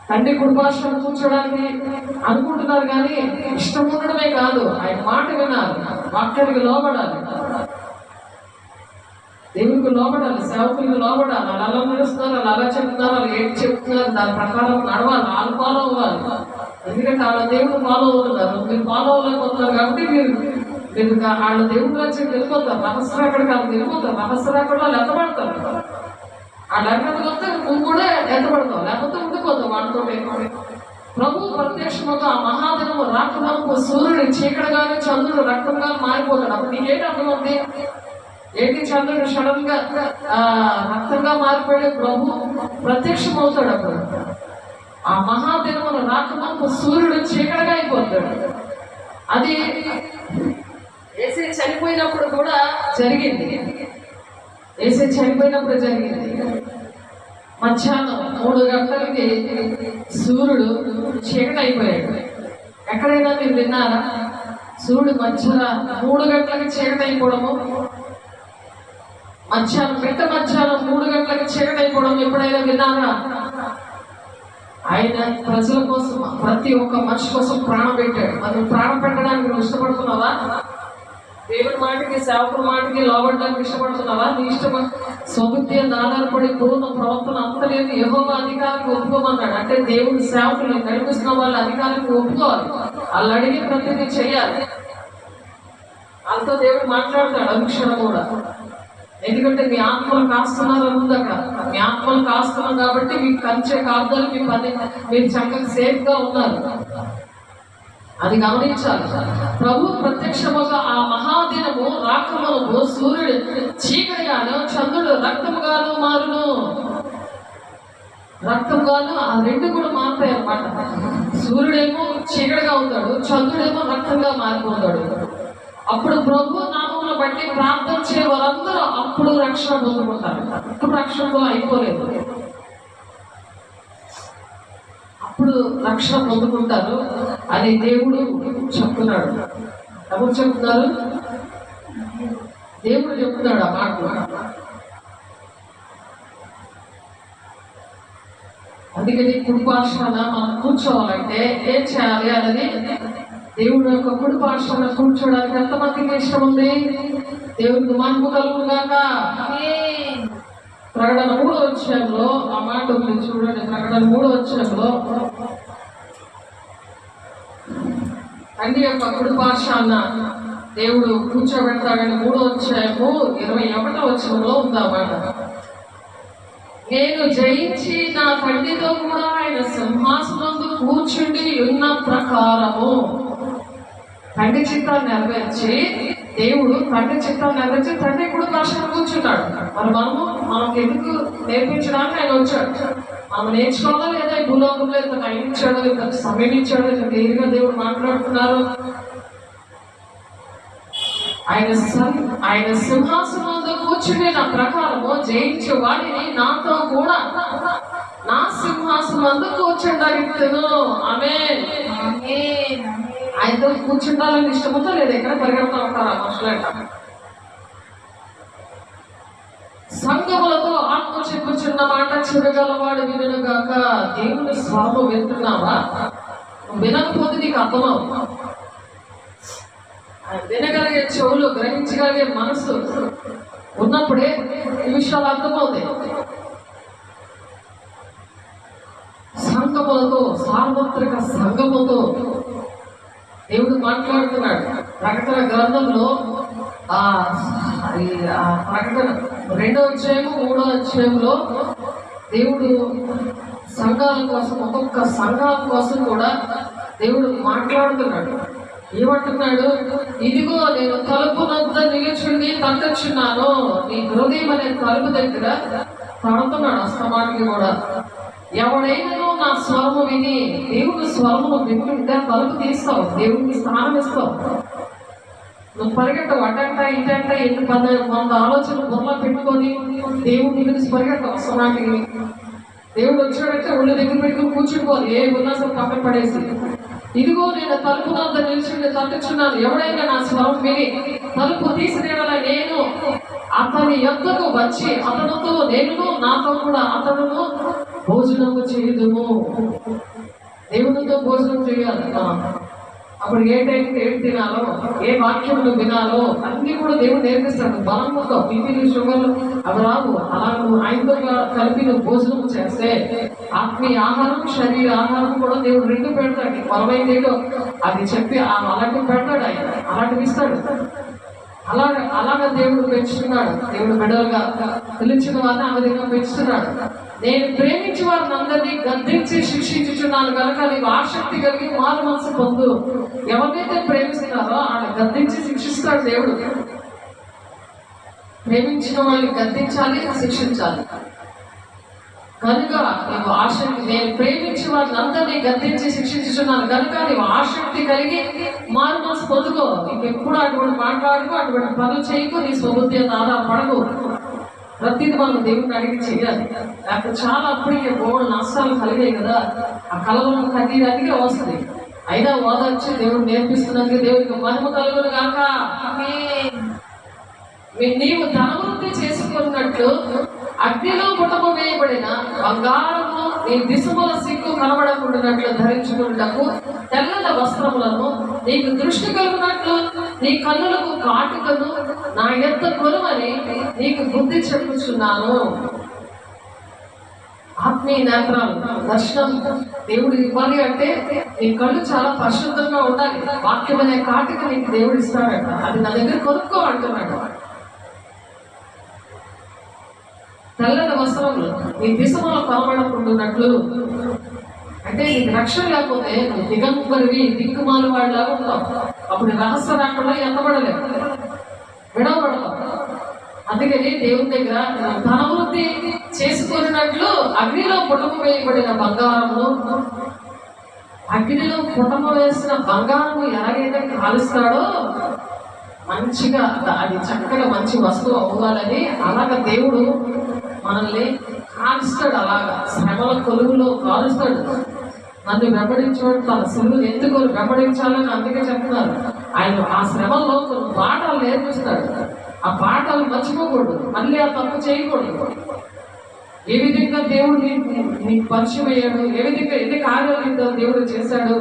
తండ్రి కుడిపార్శ్వాన కూర్చోడానికి అనుకుంటున్నారు కానీ ఇష్టం ఉండడమే కాదు, ఆయన మాట వినాలి, వాక్యానికి లోబడాలి, దేవునికి లోబడాలి, సేవకులకు లోబడాలి. వాళ్ళు అలా నడుస్తున్నారు, వాళ్ళు అలా చెప్తున్నారు, వాళ్ళు ఏంటి చెప్తున్నారు, దాని ప్రకారం నడవాలి, వాళ్ళు ఫాలో అవ్వాలి. ఎందుకంటే వాళ్ళ దేవుడు ఫాలో అవుతున్నారు, మీరు ఫాలో అవ్వలేకపోతున్నారు కాబట్టి మీరు వాళ్ళ దేవుడు వచ్చి వెళ్ళిపోతారు. రహస్యరాకుడు కాదు, వెళ్ళిపోతారు. రహస్యరాకుడు వాళ్ళు ఎత్తబడతారు. వాళ్ళ అర్హతలు వస్తే నువ్వు కూడా ఎత్తబడతావు, లేకపోతే ఉండిపోతావు వాళ్ళతో. ప్రభు ప్రత్యక్షముగా ఆ మహాదినము రాకమునకు సూర్యుడు చీకటిగానే చంద్రుడు రక్తంగా మారిపోతాడు. అప్పుడు నీకేంటి అర్థమవుతుంది? ఏంటి చంద్రుడు సడన్ గా రక్తంగా మారిపోయాడు? ప్రభు ప్రత్యక్షం అవుతాడు. అప్పుడు ఆ మహాదినమును రాకమునకు సూర్యుడు చీకటిగా అయిపోతాడు. అది యేసే చనిపోయినప్పుడు కూడా జరిగింది. యేసే చనిపోయినప్పుడు జరిగింది. మధ్యాహ్నం 3 గంటలకి సూర్యుడు చీకటి అయిపోయాడు. ఎక్కడైనా మీరు విన్నారా సూర్యుడు మధ్యాహ్నం 3 గంటలకి చీకటి అయిపోవడము? మధ్యాహ్నం 3 గంటలకి చీకటి అయిపోవడం ఎప్పుడైనా విన్నారా? ఆయన ప్రజల కోసం, ప్రతి ఒక్క మనిషి కోసం ప్రాణం పెట్టాడు. మనం ప్రాణం పెట్టడానికి నువ్వు ఇష్టపడుతున్నావా? దేవుడి మాటకి, సేవకుడి మాటకి లోబడడానికి ఇష్టపడుతున్నావా? నీ ఇష్టం స్వబుద్ధి ఆధారపడి పూర్ణ ప్రవర్తన అంత లేదు. యెహోవా అధికారానికి ఒప్పుకోమన్నాడు. అంటే దేవుడి సేవకులు నడిపిస్తున్న వాళ్ళ అధికారానికి ఒప్పుకోవాలి. వాళ్ళు అడిగి ప్రతిదీ చేయాలి. వాళ్ళతో దేవుడు మాట్లాడతాడు అనుక్షణం కూడా. ఎందుకంటే మీ ఆత్మలు కాస్తున్నారు అని ఉంది అక్కడ. మీ ఆత్మలు కాస్తున్నాం కాబట్టి మీకు కంచే కాపుదలు, మీ పని మీరు చక్కగా సేఫ్ గా ఉన్నారు. అది గమనించాలి. ప్రభు ప్రత్యక్షముగా ఆ మహాదినము రాకమునకు సూర్యుడు చీకటిగాను చంద్రుడు రక్తముగాను మారును. రక్తముగాను ఆ రెండు కూడా మారుతాయి అన్నమాట. సూర్యుడేమో చీకటిగా అవుతాడు, చంద్రుడేమో రక్తంగా మారిపోతాడు. అప్పుడు ప్రభు నామమును బట్టి ప్రార్థన చేయ వారందరూ అప్పుడు రక్షణ పొందుకుంటారు. అప్పుడు రక్షణతో అయిపోలేదు, అప్పుడు రక్షణ పొందుకుంటారు అని దేవుడు చెప్తున్నాడు. ఎవరు చెప్తున్నారు? దేవుడు చెప్తున్నాడు ఆ మాట. అందుకని కుడి పార్శ్వాన మనం కూర్చోవాలంటే ఏం చేయాలి అనేది, దేవుడు యొక్క కుడి పార్శ్వాన కూర్చోడానికి ఎంతమందికి ఇష్టం ఉంది? దేవుడికి మహిమ కలుగును గాక. ప్రకటన 3వ అధ్యాయంలో ఆ మాట ఉంది చూడండి. ప్రకటన 3వ అధ్యాయంలో తండ్రి యొక్క కుడి పార్శ్వాన దేవుడు కూర్చోబెడతాడని 3వ అధ్యాయము 21వ వచనంలో ఉంది ఆ మాట. నేను జయించి నా తండ్రితో కూడా ఆయన సింహాసనంలో కూర్చుండి ఉన్న ప్రకారము, తండ్రి చిత్తాన్ని నెరవేర్చి, దేవుడు తండ్రి చిత్తాన్ని నెరవేర్చి తండ్రి కూడా భాషను కూర్చుంటాడు. మరి మనకి ఎందుకు నేర్పించడానికి ఆయన వచ్చాడు. మనం నేర్చుకోవాలా లేదా? ఈ భూలోకంలో ఇంత టైం ఇచ్చాడు, ఇంత సమయం ఇచ్చాడు, ఇంత క్లియర్గా దేవుడు మాట్లాడుతున్నారు. ఆయన సింహాసనంలో కూర్చుని నా ప్రకారము జయించే వాడిని నాతో కూడా నా సింహాసనంలో కూర్చుండగలుగుతాను. ఆమేన్. ఆయనతో కూర్చుంటాలని ఇష్టమవుతా లేదా? ఎక్కడ పరిగెడతా ఉంటారా మనుషులంట? సంఘములతో ఆత్మ చెప్పుచున్న మాట చెరగలవాడు వినుగాక. దేవుని స్వరము వింటున్నావా? వినకపోతే నీకు అర్థమవు. వినగలిగే చెవులు, గ్రహించగలిగే మనసు ఉన్నప్పుడే ఈ విషయాలు అర్థమవుతాయి. సంఘములతో, సార్వత్రిక సంఘముతో దేవుడు మాట్లాడుతున్నాడు. ప్రకటన గ్రంథంలో ప్రకటన 2వ అధ్యాయము 3వ అధ్యాయంలో దేవుడు సంఘాల కోసం, ఒక్కొక్క సంఘాల కోసం కూడా దేవుడు మాట్లాడుతున్నాడు. ఏమంటున్నాడు? ఇదిగో నేను తలుపు వద్ద నిలుచుండి తట్టొచ్చున్నాను, నీ హృదయం అనే తలుపు దగ్గర తడుతున్నాడు. అస్తమానికి కూడా ఎవడైనా నా స్వరము విని, దేవుని స్వరము వింటుంటే తలుపు తీస్తావు, దేవుడికి స్థానం ఇస్తావు. నువ్వు పరిగెట్టవు అటంట ఇటంట, ఎన్ని 100 ఆలోచనలు బుర్రలో పెట్టుకొని దేవుడిని గురించి పరిగెట్టవు. అస్తమానికి దేవుడు వచ్చాడంటే ఒళ్ళు దగ్గర పెట్టుకుని కూర్చుంటుకోవాలి. ఏ ఉన్నా సరే పక్కన పడేసి, ఇదిగో నేను తలుపు వద్ద నిలిచి తట్టుచున్నాను, ఎవడైనా నా స్వరం విని తలుపు తీసినేలా నేను అతని యొద్దకు వచ్చి అతనితో నేను, నాతో కూడా అతడును భోజనము చేయుదుము. దేవునితో భోజనం చేయాలి. అప్పుడు ఏ టైంకి ఏం తినాలో, ఏ వాక్యములు వినాలో అన్నీ కూడా దేవుడు నేర్పిస్తాడు. బలంగా బీపీలు షుగర్లు అవి రావు. అలా నువ్వు ఆయనతో కలిపి నువ్వు భోజనం చేస్తే ఆత్మీయ ఆహారం శరీర ఆహారం కూడా దేవుడు రెండు పెడతాడు. బలమైంది ఏంటో అది చెప్పి అలాంటివి పెడతాడు. ఆయన అలాంటివి ఇస్తాడు. అలాగా దేవుడు పెంచుతున్నాడు. దేవుడు బిడ్డలుగా పిలిచిన వారిని ఆ విధంగా పెంచుతున్నాడు. నేను ప్రేమించి వారిని అందరినీ గద్దించి శిక్షించుచున్నాను కనుక నీవు ఆసక్తి కలిగి మారు మనసు పొందు. ఎవరినైతే ప్రేమిస్తున్నారో ఆయన గద్దించి శిక్షిస్తాడు దేవుడు. ప్రేమించిన వాళ్ళని గద్దించాలి, శిక్షించాలి. కనుక నీవు ఆసక్తి, నేను ప్రేమించి వారిని అందరినీ గద్దించి శిక్షించుచున్నాను కనుక నీవు ఆసక్తి కలిగి మారు మనసు పొందుకో. ఇంకెప్పుడు అటువంటి మాట్లాడుకో, అటువంటి పనులు చేయకు, నీ స్వబుద్ధి ఆధారపడకు. ప్రతిది మనం దేవుడిని అడిగి చేయాలి. లేకపోతే చాలా అప్పటికే బోర్డు నష్టాలు కలిగాయి కదా. ఆ కలవరం కన్నీరు అదిగే వస్తుంది. అయినా ఓదార్చి దేవుడు నేర్పిస్తున్నందుకు దేవుడికి మహిమ కలుగును గాక. నీవు ధనవృద్ధి చేసుకున్నట్లు అగ్నిలో పుటము వేయబడిన బంగారము నీ దిశముల సిగ్గు కనబడకుండానట్లు ధరించుకున్నటకు తెల్లల వస్త్రములను నీకు దృష్టి కలుగునట్లు నీ కన్నులకు కాటుకను నా యొద్ద కొనుమని నీకు బుద్ధి చెప్పుచున్నాను. ఆత్మీయ నేత్రాలు దర్శనం దేవుడు ఇవ్వాలి అంటే నీ కళ్ళు చాలా పరిశుద్ధంగా ఉండాలి. వాక్యం అనే కాటుక నీకు దేవుడు ఇస్తాడట. అది నా దగ్గర కొనుక్కో అంటున్నాడు. తెల్లటి వస్త్రములు నీ దిశములో కనబడకుండానట్లు అంటే నీకు రక్షణ లేకపోతే నువ్వు దిగంబరివి దిక్కుమాలు వాడిలాగా ఉంటావు. అప్పుడు రహస్య రాకుండా ఎత్తబడలేవు, విడవబడతావు. అందుకని దేవుని దగ్గర ధనవృద్ధి చేసుకున్నట్లు అగ్నిలో పుటము వేయబడిన బంగారము, అగ్నిలో పుటము వేసిన బంగారము ఎలాగైతే కాలుస్తాడో మంచిగా అది చక్కగా మంచి వస్తువు అవ్వాలని అలాగా దేవుడు మనల్ని కాలుస్తాడు. అలాగా శ్రమల కొలువులో కాలుస్తాడు. నన్ను వెంబడించేవాడు తన సిల్లును ఎందుకు వెంబడించాలని అందుకే చెప్తున్నారు. ఆయన ఆ శ్రమలో కొన్ని పాఠాలు నేర్పిస్తాడు. ఆ పాఠాలు మర్చిపోకూడదు, మళ్ళీ ఆ తప్పు చేయకూడదు. ఏ విధంగా దేవుడు నీకు పరిచయం అయ్యాడు, ఏ విధంగా ఎన్ని కార్యాలు దేవుడు చేశాడు,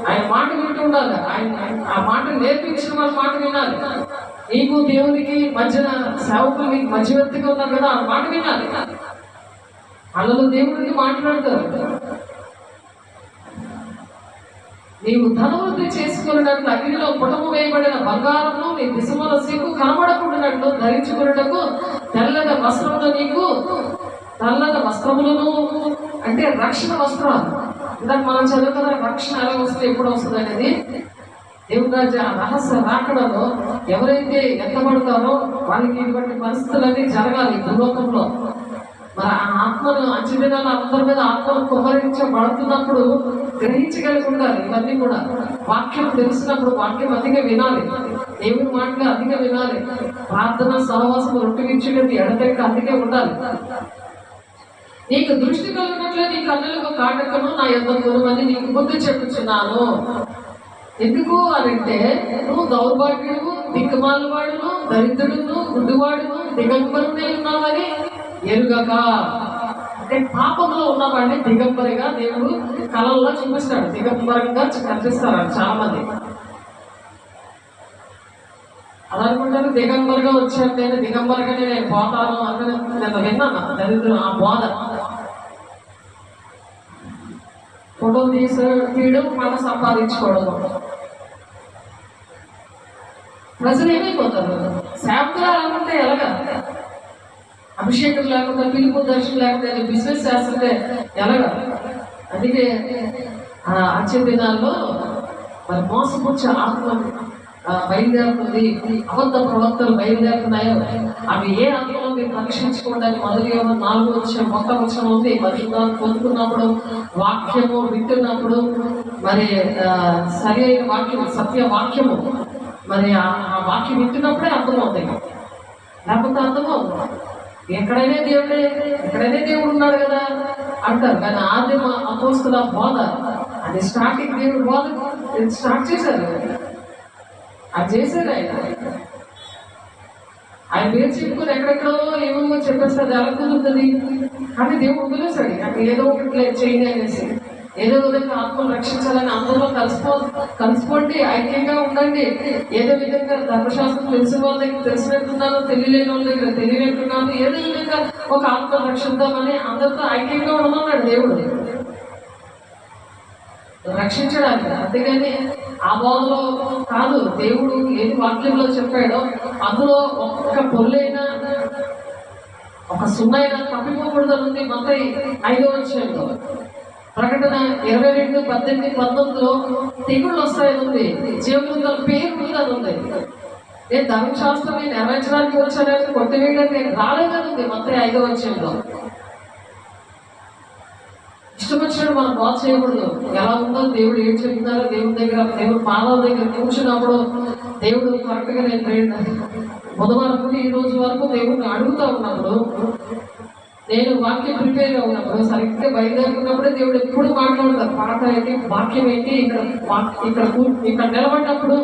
ఆయన మాట వింటూ ఉండాలి. ఆయన ఆ మాట నేర్పించిన వాళ్ళ మాట వినాలి. నీకు దేవునికి మధ్యన సేవకులు నీకు మధ్యవర్తిగా ఉన్నారు కదా, ఆ మాట వినాలి. వాళ్ళలో దేవుడికి మాట్లాడతారు. నీవు ధనవృద్ధి చేసుకున్నట్లు అగ్నిలో పుటము వేయబడిన బంగారము నీ దిశముల సిగ్గు కనబడకుండానట్లు ధరించుకున్నటకు తెల్లటి వస్త్రములు నీకు తెల్లటి వస్త్రములను అంటే రక్షణ వస్త్రాలు. ఇందాక మనం చదువుతున్న రక్షణ ఎలా వస్తుంది, ఎప్పుడు వస్తుంది అనేది దేవుని రాజ్య రహస్య రాకడలో ఎవరైతే ఎత్తబడతారో వాళ్ళకి ఇటువంటి పరిస్థితులన్నీ జరగాలి భూలోకంలో. మరి ఆ ఆత్మను అంచెదినాలు అందరి మీద ఆత్మను కుమ్మరించబడుతున్నప్పుడు గ్రహించగలిగి ఉండాలి. ఇవన్నీ కూడా వాక్యం తెలిసినప్పుడు వాక్యం అధిక వినాలి. దేవుని మాటలు అధిక వినాలి. ప్రార్థన సహవాసం రొట్టెగిచ్చేది ఎడతెక్క అందుకే ఉండాలి. నీకు దృష్టి కలిగినట్లే నీ కన్నులకు కాటకను నా యొద్ద కొనుమని నీకు బుద్ధి చెప్పుచున్నాను. ఎందుకు అనంటే నువ్వు దౌర్భాగ్యుడు, దిక్కుమాల వాడును, దరిద్రుడును, గుడ్డివాడును, దిగంబరునే ఉన్నావని ఎరుగక. అంటే పాపంలో ఉన్నవాడిని దిగంబరిగా దేవుడు కళల్లో చూపిస్తాడు. దిగంబరంగా కనిపిస్తారు చాలా మంది. అలా అనుకుంటారు దిగంబరిగా వచ్చాను, నేను దిగంబరిగానే నేను పోతాను అని నేను విన్నాను. దరిద్రం ఆ బోధ ఫోటో తీయడం, మాట సంపాదించుకోవడం. ప్రజలు ఏమైపోతారు? సేవకులు అనుకుంటే ఎలాగా? అభిషేకం లేకుండా, పిలుపు దర్శనం లేకుండా బిజినెస్ చేస్తుంటే ఎలాగా? అందుకే వచ్చే దినాల్లో మరి మోసపుచ్చే ఆత్మ బయలుదేరుతుంది, అబద్ధ ప్రవక్తలు బయలుదేరుతున్నాయో అవి ఏ ఆత్మలో మీరు పరీక్షించుకోవడానికి మొదటి 4వ వచనం మొత్తం వచనం ఉంది. పరిశుద్ధాన్ని పొందుకున్నప్పుడు, వాక్యము వింటున్నప్పుడు, మరి సరి అయిన వాక్యము, సత్య వాక్యము, మరి ఆ వాక్యం వింటున్నప్పుడే అర్థమవుతాయి. లేకపోతే అర్థమవుతుంది. ఎక్కడైనా దేవుడు ఉన్నాడు కదా అంటారు. కానీ ఆదిమ అపోస్తుల బోధ అది స్టార్టింగ్ దేవుడు బోధ స్టార్ట్ చేశారు. అది చేశారు ఆయన పేరు చెప్పుకొని ఎక్కడెక్కడో ఏమో చెప్పేస్తారు. అది ఎలా కుదురుతుంది? కానీ దేవుడు వదిలేశాడు. నాకు ఏదో ఒకటి చేయండి అనేసి ఏదో విధంగా ఆత్మను రక్షించాలని అందరూ కలిసిపోండి, ఐక్యంగా ఉండండి. ఏదో విధంగా ధర్మశాస్త్రం తెలిసిన వాళ్ళ దగ్గర తెలిసినట్టున్నాను, తెలియలేని వాళ్ళ దగ్గర తెలియనట్టున్నాను, ఏదో విధంగా ఒక ఆత్మను రక్షిద్దామని అందరితో ఐక్యంగా ఉండమన్నాడు దేవుడు రక్షించడానికి. అంతేగాని ఆ బోధలో కాదు. దేవుడు ఏది వాక్యంలో చెప్పాడో అందులో ఒక్క పొల్లైనా ఒక సున్నైనా తప్పిపోకూడదని ఉంది. మత్తయి 5వ అధ్యాయంలో. ప్రకటన 22:18-19లో తెగుళ్ళు వస్తాయని ఉంది. జీవగ్రంథాల పేరు ఉంది అని ఉంది. నేను ధర్మశాస్త్రాన్ని నెరవేర్చడానికి వచ్చానని కొట్టివేయడానికి నేను రాలేదని ఉంది మత్తయి 5వ అధ్యాయంలో. ఇష్టం వచ్చినట్టు మనం బాధ చేయకూడదు. ఎలా ఉందో దేవుడు ఏం చెప్తున్నారో దేవుడి దగ్గర, దేవుడు పాదాల దగ్గర కూర్చున్నప్పుడు దేవుడు కరెక్ట్గా నేను బుధవారం నుండి ఈ రోజు వరకు దేవుడిని అడుగుతూ ఉన్నప్పుడు, నేను వాక్యం ప్రిపేర్ ఉన్నప్పుడు, సరిగ్గా బయలుదేరుకున్నప్పుడే దేవుడు ఎప్పుడు మాట్లాడతారు. పాట ఏంటి, వాక్యం ఏంటి, ఇక్కడ నిలబడినప్పుడు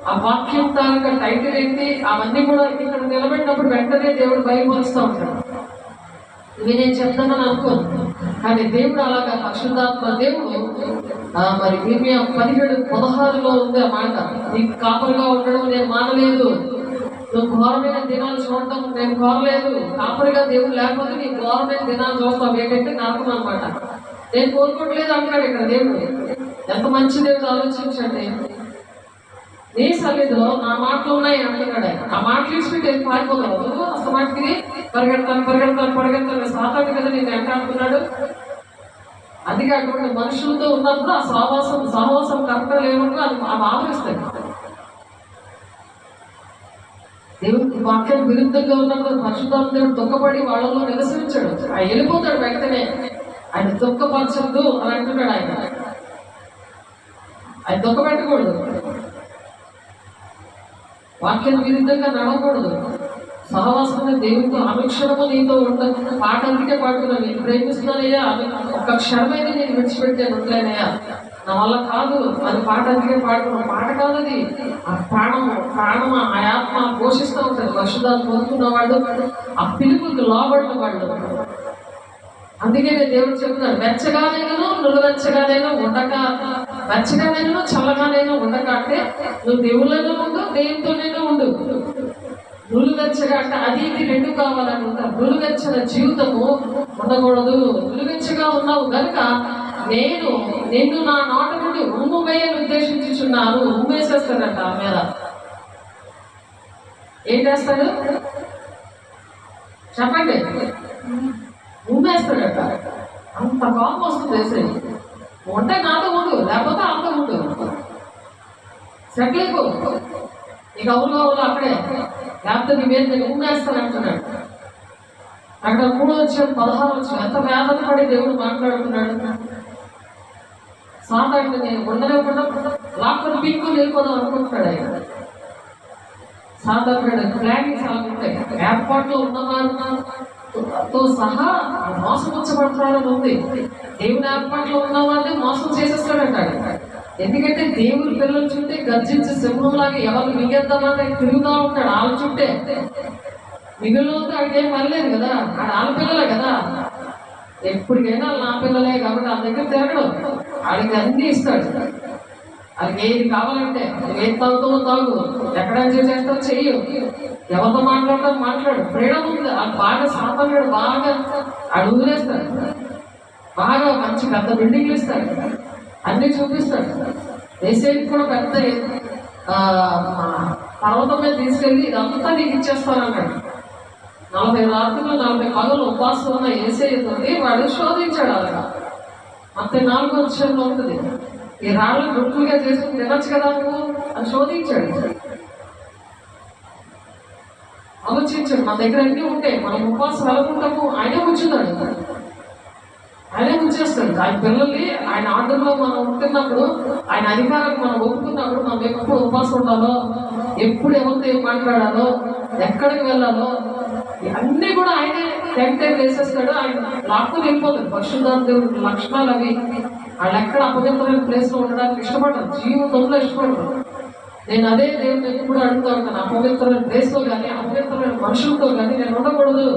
ఆ వాక్యం తాలూకా టైటిల్ ఏంటి, అవన్నీ కూడా ఇక్కడ నిలబడినప్పుడు వెంటనే దేవుడు బయలుపరుస్తూ ఉంటాడు. ఇవి నేను చెప్తానని అనుకోను, కానీ దేవుడు అలాగా పరిశుద్ధాత్మ దేవుడు మరి ఇర్మియా 17:16లో ఉంది ఆ మాట. నీకు కాపరిగా ఉండడం నేను మానలేదు, నువ్వు ఘోరమైన దినాలు చూడటం నేను కోరలేదు. కాపరిగా దేవుడు లేకపోతే నీ ఘోరమైన దినాలు చూస్తావు, ఏంటంటే నరకం అనమాట. నేను కోరుకోవట్లేదు అంటున్నాడు ఇక్కడ దేవుడు. ఎంత మంచి దేవుడు ఆలోచించండి. నీ సన్నిధిలో నా మాటలు ఉన్నాయి అంటున్నాడు ఆయన. ఆ మాటలు ఇచ్చిపెట్టి ఏం పారిపోగలవు? అసలు మాటకి పరిగెడతాను సాతాను కదా నేను ఎంత అంటున్నాడు. అందుకే అటువంటి మనుషులతో ఉన్నప్పుడు ఆ సహవాసం కరెక్ట్గా లేనప్పుడు అది ఆవరిస్తాయి. దేవుడికి వాక్యం విరుద్ధంగా ఉన్నప్పుడు పరిశుద్ధాత్మ దేవుడు దుఃఖపడి వాళ్ళలో నిరసించాడు. ఆయన వెళ్ళిపోతాడు వెంటనే. ఆయన దుఃఖపరచద్దు అని అంటున్నాడు ఆయన. ఆయన దుఃఖపెట్టకూడదు, వాక్యం విరుద్ధంగా నడవకూడదు. సహవాసంగా దేవుడితో అనుక్షణము నీతో ఉండదు. పాట అందుకే పాడుతున్నాను, నేను ప్రేమిస్తున్నానయ్యా, ఒక్క క్షణమైనా నేను విడిచిపెట్టాను ఉండలేనయ్యా, నా వల్ల కాదు. అది పాట అందుకే పాడుతున్నాను. పాట కాదు అది, ఆ ప్రాణం ఆ ఆత్మ పోషిస్తూ ఉంటుంది. పరిశుద్ధాత్మ పొందుతున్న వాళ్ళు, ఆ పిలుపుకి లోబడిన వాళ్ళు. అందుకే నేను దేవుడు చెప్తున్నాను, వెచ్చగానైనా నువ్వు ఉండక, వెచ్చగానైనా చల్లగానైనా ఉండక అంటే నువ్వు దేవుళ్ళలో ఉండు, దేవునితోనైనా ఉండు. నులువెచ్చగా అంటే అది ఇది రెండు కావాలని ఉంటారు. నులువెచ్చని జీవితము ఉండకూడదు. నులువెచ్చగా ఉన్నావు కనుక నిన్ను నా నోట నుండి ఉమ్ము వేయని ఉద్దేశించుచున్నాను. ఉమ్మేసేస్తాడంట ఆ మీద. ఏం చేస్తాడు చెప్పండి? ఉమ్మేస్తాడట. అంత కోపం వస్తుంది వేసేది. ఉంటే నాతో ఉండు, లేకపోతే అంత ఉండు, సెటిల్ అయిపో. నీకు అవును అక్కడే, లేకపోతే నీ మీద నేను ఉమ్మేస్తానంటున్నాడు. అక్కడ 3:16 ఎంత వేదన పడి దేవుడు మాట్లాడుతున్నాడు. సాధారణ నేను ఉండలేకుండా లాక్కుని పీక్కుని వెళ్ళిపోదాం అనుకుంటున్నాడు ఆయన. సాధారణ ప్లానింగ్ చాలా ఉంటాయి. ఏర్పాట్లో ఉన్నవారితో సహా మోసపుచ్చబడతాడని ఉంది. దేవుని ఏర్పాట్లో ఉన్న వాళ్ళని మోసం చేసేస్తాడంటాడు. ఎందుకంటే దేవుని పిల్లల చుట్టే గర్జించే సింహంలాగా ఎవరు మిగేద్దామని తిరుగుతూ ఉంటాడు. వాళ్ళ చుట్టే మిగిలిన అడిగేం పర్లేదు కదా, వాళ్ళ పిల్లలే కదా. ఎప్పటికైనా నా పిల్లలే కాబట్టి ఆ దగ్గర తిరగడం, వాళ్ళకి అన్నీ ఇస్తాడు. వాళ్ళకి ఏది కావాలంటే ఏది తాగుతావో తాగు, ఎక్కడ ఎంజాయ్ చేస్తావు చెయ్యు, ఎవరితో మాట్లాడతావు మాట్లాడు, ఫ్రీడమ్ ఉంది. వాళ్ళు బాగా సాతానుడు బాగా అడుగులేస్తాడు, బాగా మంచి పెద్ద బిల్డింగ్లు ఇస్తాడు, అన్నీ చూపిస్తాడు. దేశానికి కూడా పెద్ద పర్వతం మీద తీసుకెళ్ళి ఇదంతా నీకు ఇచ్చేస్తానన్నాడు. 40 రాత్రులు 40 పగలు ఉపవాసం ఉన్న యేసయ్యతోటి వాడు శోధించాడు. అలాగా అంతే 4వ అధ్యాయంలో ఉంటుంది. ఈ రాళ్ళు రొట్టులుగా చేసుకుని తినచ్చు కదా నువ్వు అని శోధించాడు. ఆలోచించాడు, మన దగ్గర అన్నీ ఉంటాయి, మనం ఉపవాసం వెళ్ళకుంటాము, ఆయనే కూర్చున్నాడు, ఆయనే కూర్చేస్తాడు. ఆయన పిల్లల్ని ఆయన ఆర్డర్లో మనం ఉంటున్నప్పుడు, ఆయన అధికారాన్ని మనం ఒప్పుకున్నప్పుడు మనం ఎప్పుడు ఉపవాసం ఉండాలో, ఎప్పుడు ఎవరితో ఏం మాట్లాడాలో, ఎక్కడికి వెళ్ళాలో అన్నీ కూడా ఆయనే టెంటైన్ వేసేస్తాడు. ఆయన లాక్కుని వెళ్ళిపోతాడు. పరిశుద్ధాత్మ దేవుడి లక్షణాలు అవి. వాళ్ళు ఎక్కడ అపవిత్రమైన ప్లేస్లో ఉండడానికి ఇష్టపడరు, జీవితంలో ఇష్టపడరు. నేను అదే దేవుడిని ఎప్పుడు అడుగుతూ ఉంటాను, అపవిత్రమైన ప్లేస్లో కానీ అపవిత్రమైన మనుషులతో కానీ నేను ఉండకూడదు.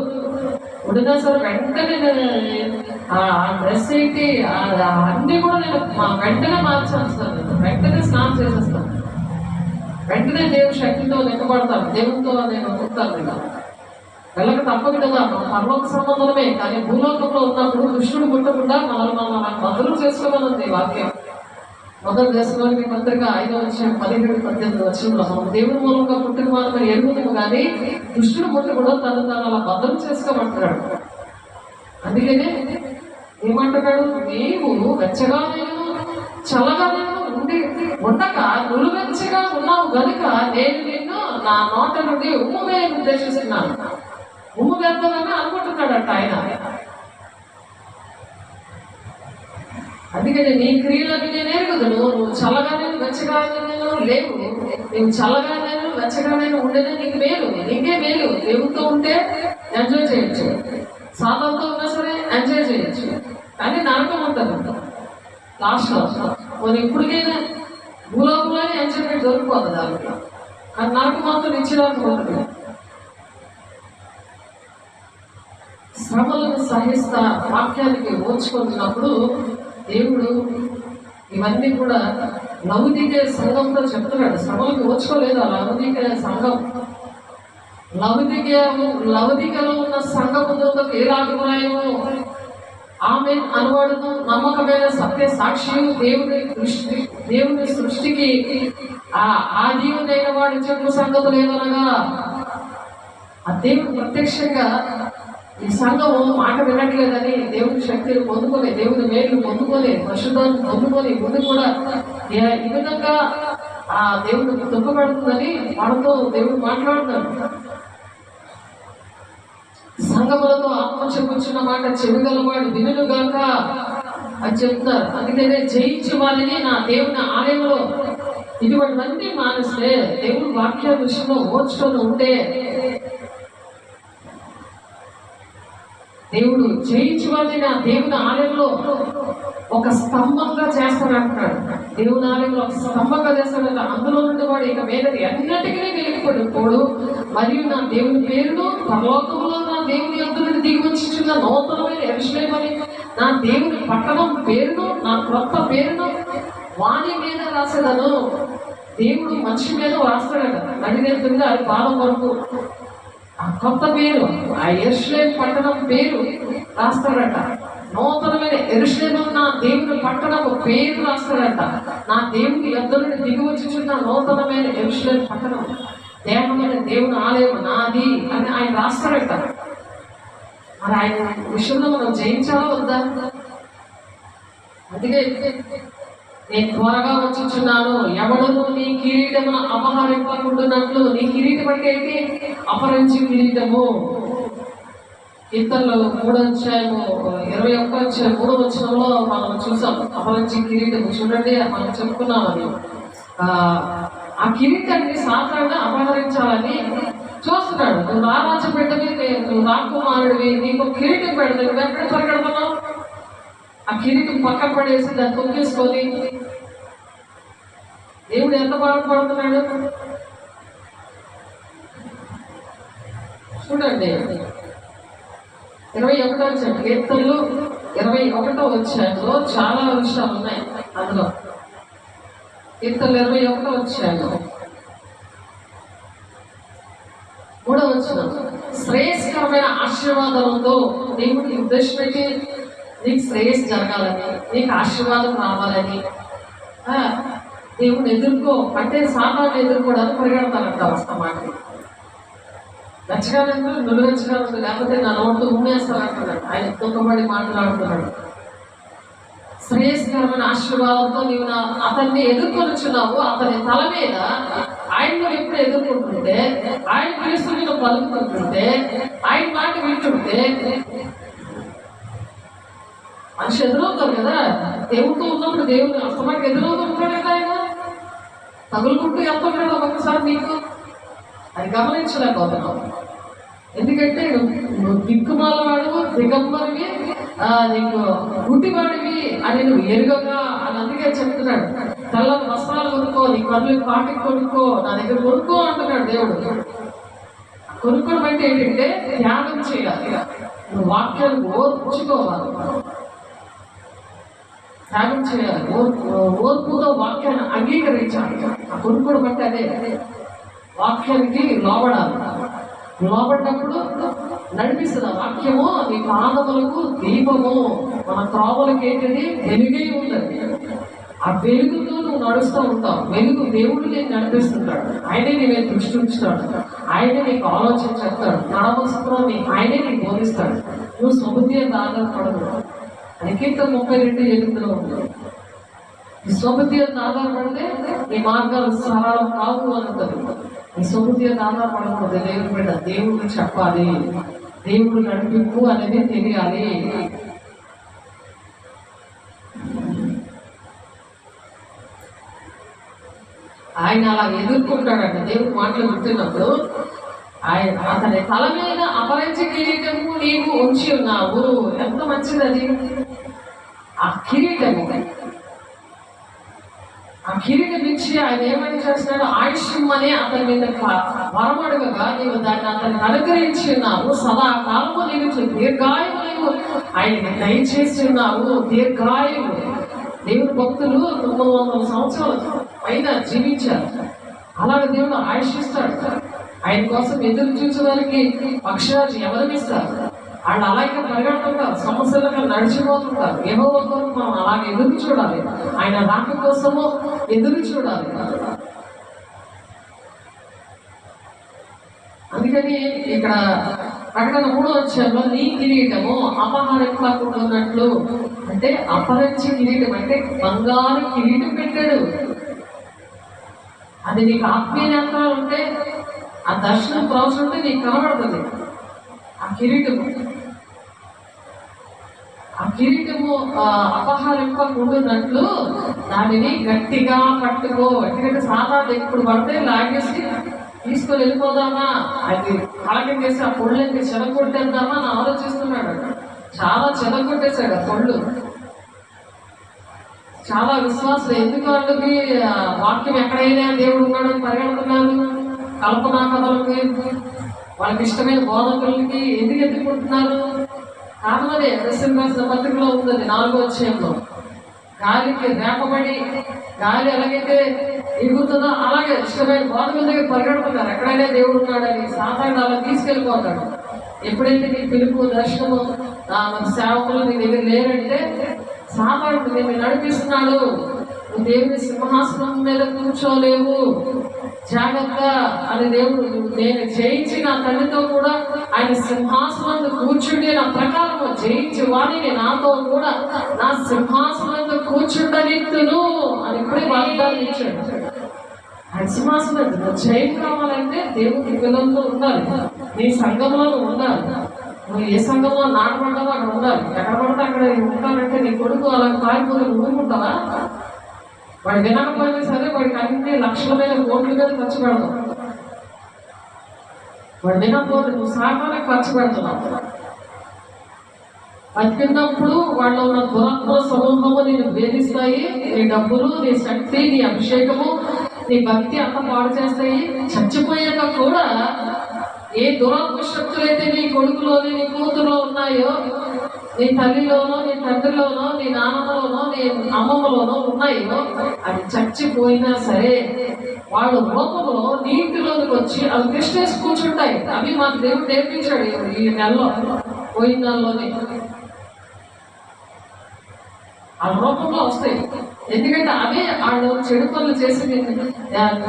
ఉండినా సరే వెంటనే నేను ఆ డ్రెస్ ఏంటి అన్నీ కూడా నేను వెంటనే మార్చేస్తాను, వెంటనే స్నానం చేసేస్తాను, వెంటనే దేవుని శక్తితో నిలబడతాను, దేవునితో నేను ఉంటాను. ఇలా వెళ్ళక తప్పదు కదా, మన పరలోక సంబంధమే. కానీ భూలోకంలో ఉన్నప్పుడు దుష్టుడు పుట్టకుండా మనం బదులు చేసుకోవాలని వాక్యం. మొదటి దశలోని పత్రిక 5:17-18 మనం దేవుని మూలంగా పుట్టిన మనం ఎరుగుతాము, కానీ దుష్టుడు పుట్టకుండా తను అలా బదులు చేసుకోమంటున్నాడు. అందుకనే ఏమంటున్నాడు, నీవు వెచ్చగా నేను చల్లగా నేను ఉండక నులువెచ్చగా ఉన్నావు గనుక నేను నిన్ను నా నోట నుండి ఉమ్మువే ఉద్దేశిస్తున్నాను. ఉమ్ము వేద్దామని అనుకుంటున్నాడట ఆయన. అందుకని నీ క్రియలను నేను ఎరుగుదును, నువ్వు చల్లగా నేను వెచ్చగా నేను లేవు, నువ్వు చల్లగా నేను వెచ్చగా నేను ఉండేదే నీకు మేలు, నీకే మేలు. దేవునితో ఉంటే ఎంజాయ్ చేయొచ్చు, సాధనతో ఉన్నా సరే ఎంజాయ్ చేయొచ్చు, కానీ నరకం ఉంటుంది లాస్ట్లో. మనం ఇప్పటికైనా భూలోకంలోనే ఎంజాయ్మెంట్ దొరికిపోతుంది దానికి, కానీ నరకం మాత్రం నిశ్చయానికి ఉంటుంది. శ్రమలను సహిస్తా వాక్యానికి ఓర్చుకుంటున్నప్పుడు దేవుడు ఇవన్నీ కూడా లౌకిక సంఘంతో చెప్తున్నాడు. శ్రమలకు ఓర్చుకోలేదు ఆ లౌకిక సంఘం. లౌకికలో ఉన్న సంఘముతో ఏలాగున్నాయేమో ఆమె అనువాడును నమ్మకమైన సత్య సాక్షి దేవుని సృష్టికి ఆ జీవుడైన వాడి చెప్పు సంగతులు ఏమనగా ఆ దేవుడు ప్రత్యక్షంగా ఈ సంఘము మాట వినట్లేదని దేవుని శక్తిని పొందుకొని, దేవుని మేలు పొందుకొని, పరిశుద్ధాన్ని పొందుకొని ముందు కూడా ఈ విధంగా ఆ దేవుడికి దుఃఖపడుతుందని వాళ్ళతో దేవుడు మాట్లాడుతున్నాడు. సంఘములతో ఆత్మ చెప్పుచున్న మాట చెవిగలవాడు వినుగాక అని చెప్తున్నారు. అందుకనే జయించి వాళ్ళని నా దేవుని ఆలయంలో ఇటువంటివన్నీ మానేస్తే, దేవుని వాక్య విషయంలో ఓర్చుకొని ఉంటే దేవుడు జయించి వాళ్ళని నా దేవుని ఆలయంలో ఒక స్తంభంగా చేస్తాడంటున్నాడు. దేవుని ఆలయంలో ఒక స్తంభంగా చేస్తాడంట. అందులో నుండి వాడు ఇక వేదది అన్నిటికీ వెలిగిపోడు. మరియు నా దేవుని పేరును పరలోకంలో నా దేవుని యొద్ద నుండి దిగి వచ్చిన నూతనమైన యెరూషలేమని నా దేవుని పట్టణం పేరును, నా క్రొత్త పేరును వాణి మీద రాసేదను. దేవుడు మనిషి మీద రాస్తాడట, నడినేతుంది అది పాదం వరకు. ఆ కొత్త పేరు, ఆ యెరూషలేము పట్టణం పేరు రాస్తాడట. నూతనమైన యెరూషలేము నా దేవుని పట్టణము పేరు రాస్తాడట. నా దేవుని యొద్ద నుండి దిగి వచ్చుచున్న నూతనమైన యెరూషలేము పట్టణం, దేహమైన దేవుని ఆలయం నాది అని ఆయన రాస్తాడట. మరి ఆయన విషయంలో మనం జయించాలా వద్దా? అందుకే నేను త్వరగా వచ్చుచున్నాను, ఎవడును నీ కిరీటమును అపహరింపకుండానట్లు. నీ కిరీటం అంటే ఏంటి? అపహరించి కిరీటము. కీర్తనలు 3:21 మనం చూసాం అపహరించి కిరీటము. చూడండి, మనం చెప్పుకున్నామని ఆ కిరీటాన్ని సాధారణంగా అపహరించాలని చూస్తున్నాడు. నువ్వు రారాజు బిడ్డవి, నువ్వు రాకుమారుడివి, నీకు కిరీటం పెడతావు, నువ్వు ఎక్కడ పరిగెడుతున్నావు? ఆ కిరీటం పక్కన పడేసి దాన్ని తొక్కేసుకొని దేవుడు ఎంత బాధపడుతున్నాడు చూడండి. 21వ కీర్తనలు 21వ అధ్యాయంలో చాలా విషయాలు ఉన్నాయి. అందులో కీర్తనలు 21వ అధ్యాయంలో 3వ వచనం, శ్రేయస్కరమైన ఆశీర్వాదాలతో దేవుడికి ఉద్దేశం పెట్టి నీకు శ్రేయస్సు జరగాలని, నీకు ఆశీర్వాదం రావాలని దేవుడిని ఎదుర్కో అంటే సాధారణ ఎదుర్కోవడానికి పరిగెడతానంట. వస్తామాటి వెచ్చగానే నులువెచ్చగా ఉంది, లేకపోతే నా నోటు ఉమ్మేస్తానంటున్నాడు. ఆయన దుఃఖపడి మాట్లాడుతున్నాడు. శ్రేయస్కరమైన ఆశీర్వాదంతో నీవు అతన్ని ఎదుర్కొనిచున్నావు. అతని తల మీద ఆయన ఎప్పుడు ఎదుర్కొంటుంటే, ఆయన పిలుస్తూ నేను పలుకుతుంటుంటే, ఆయన మాట వింటుంటే మనిషి ఎదురవుతారు కదా. దేవుడితో ఉన్నప్పుడు దేవుడు అస్తమానికి ఎదురవుతుంటాడు కదా. ఆయన తగులుకుంటూ వెళ్తాడు కదా ఒక్కసారి. నీకు అది గమనించలేకపోతున్నావు. ఎందుకంటే నువ్వు దిక్కుమాలవాడు, దిగంబరివి, నీకు గుడ్డివాడివి అని నువ్వు ఎరుగగా అని అందుకే చెప్తున్నాడు. తెల్లని వస్త్రాలు కొనుక్కో, నీ కళ్ళు పాటికి కొనుక్కో, నా దగ్గర కొనుక్కో అంటున్నాడు దేవుడు. కొనుక్కోవడం అంటే ఏంటంటే త్యాగం చేయాలి. నువ్వు వాక్యాన్ని ఓర్చుకోవాలి, త్యాగం చేయాలి, ఓర్పుతో వాక్యాన్ని అంగీకరించాలి. ఆ కొనుక్కోవడం అంటే అదే, వాక్యానికి లోబడాలి. లోబడ్డప్పుడు నడిపిస్తుంది ఆ వాక్యము. నీ పాదములకు దీపము, మన త్రోవలకు ఏంటది వెలుగై ఉన్నది. ఆ వెలుగుతో నువ్వు నడుస్తూ ఉంటావు. వెలుగు దేవుడు నేను నడిపిస్తుంటాడు, ఆయనే నీ మీద దృష్టి ఉంచుతాడు, ఆయనే నీకు ఆలోచన చెప్తాడు, నడవలసిన ఆయనే నీకు బోధిస్తాడు. నువ్వు స్వబుద్ధి అంత ఆధారపడదు. అది కీర్తన 32:8 ఉంటుంది. ఈ స్వబుద్ధి అంత ఆధారపడితే నీ మార్గాలు సరళం కావు అంటుంది. ఈ స్వబుద్ధి అంత ఆధారపడకూడదు. దేవుడి బిడ్డ దేవుడికి చెప్పాలి, దేవుడు నడిపింపు అనేది తెలియాలి. ఆయన అలా ఎదుర్కొంటాడంట. దేవుడు మాటలు వింటున్నప్పుడు అతని తల మీద అపరంజ కిరీటము నీవు ఉంచి ఉన్నావు. ఎంత మంచిది అది! ఆ కిరీటము, ఆ కిరీటం ఇచ్చి ఆయన ఏమని చేస్తున్నాడు? ఆయుష్యం అనే అతని మీద వరమడుగగా నీవు దాన్ని అతన్ని అనుగ్రహించి ఉన్నావు. సదాకాలము నీవు దీర్ఘాయువు నీవు ఆయనకి దయచేసి ఉన్నావు. దీర్ఘాయువు. దేవుడు భక్తులు 900 సంవత్సరాలు పైన జీవించారు. అలాగే దేవుడు ఆయుషిస్తాడు. ఆయన కోసం ఎదురు చూసేవారికి పక్షరాజు ఎవరినిస్తారు? వాళ్ళు అలాగే పరిగెడుతుంటారు, సమస్యలుగా నడిచిపోతుంటారు. యెహోవా కొరకు మనం అలాగే ఎదురు చూడాలి, ఆయన రాక కోసము ఎదురు చూడాలి. అందుకని ఇక్కడ ప్రకటన 3వ అధ్యాయంలో నీ కిరీటము అపహరింపకుండా ఉన్నట్లు, అంటే అపహరించి కిరీటం అంటే బంగారు కిరీటం పెట్టాడు. అది నీకు ఆత్మీయ నేత్రాలు ఉంటే, ఆ దర్శనం ప్రవచనం ఉంటే నీకు కనబడుతుంది. ఆ కిరీటము అపహరింపకుండాన్నట్లు దానిని గట్టిగా పట్టుకో. ఎందుకంటే సాధారణ ఎప్పుడు పడితే లాగేసి తీసుకొని వెళ్ళిపోదామా, అది కలకం చేసి ఆ పొళ్ళకి చెదగొట్టేద్దామా అని ఆలోచిస్తున్నాడు. చాలా చెదగొట్టేశాడు ఆ పొళ్ళు. చాలా విశ్వాసం ఎందుకు వాళ్ళకి వాక్యం ఎక్కడైనా దేవుడు ఉన్నాడని పరిగెడుతున్నారు. కల్పనా కథలకి, వాళ్ళకి ఇష్టమైన బోధకులకి ఎందుకు ఎత్తుకుంటున్నారు? కారణం అదే. రాసిన పత్రికలో ఉంది 4వ అధ్యాయంలో. గాలికి రేపబడి గాలి ఎలాగైతే ఎగురుతుందో అలాగే ఇష్టమైన బోధకుల దగ్గర పరిగెడుతున్నారు. ఎక్కడైనా దేవుడు ఉన్నాడని సాధారణ అలా తీసుకెళ్ళిపోతాడు. ఎప్పుడైతే నీ పిలుపు దర్శనము మన సేవకులు నీ దగ్గర లేరంటే సాధారణ నేను నడిపిస్తున్నాడు. నువ్వు దేవుని సింహాసనం మీద కూర్చోలేవు, జాగ్రత్త అని దేవుడు. నేను జయించి నా తండ్రితో కూడా ఆయన సింహాసనం కూర్చుండి నా ప్రకారం జయించి వాడిని నాతో కూడా నా సింహాసనం కూర్చుండనిత్తును అని ఇప్పుడే వాగ్దానం ఇచ్చాడు. ఆయన సింహాసనం జయం కావాలంటే దేవుడి పిల్లలతో ఉండాలి, నీ సంఘంలో ఉండాలి. నువ్వు ఏ సంఘంలో నాటపడ్డావో అక్కడ ఉండాలి. ఎక్కడ పడితే అక్కడ ఉంటానంటే నీ కొడుకు అలా కాయపోతే ఊరుకుంటావా? వాడు వినకపోయినా సరే వాడికి అన్ని లక్షల మీద కోట్ల మీద ఖర్చు పెడతావు. వాడు వినకపోతే నువ్వు సాధారణ ఖర్చు పెడుతున్నావు. బతికినప్పుడు వాళ్ళు ఉన్న దురాత్మ సమూహము నేను వేధిస్తాయి. నీ డబ్బులు, నీ శక్తి, నీ అభిషేకము, నీ భక్తి అంతా పాడు చేస్తాయి. చచ్చిపోయాక కూడా ఏ దురాత్మ శక్తులైతే నీ కొడుకులోని నీ కూతురులో ఉన్నాయో, నీ తల్లిలోనో నీ తండ్రిలోనో నీ నాన్నలోనో నీ అమ్మమ్మలోనో ఉన్నాయో, అది చచ్చిపోయినా సరే వాళ్ళ రూపంలో నీటిలోకి వచ్చి అవి కృష్ణేసి కూర్చుంటాయి. అవి మాకు దేవుడు నేర్పించాడు ఈ నెలలో, పోయిన నెలలోనే ఆ రూపంలో వస్తాయి. ఎందుకంటే అవే వాళ్ళు చెడు పనులు చేసి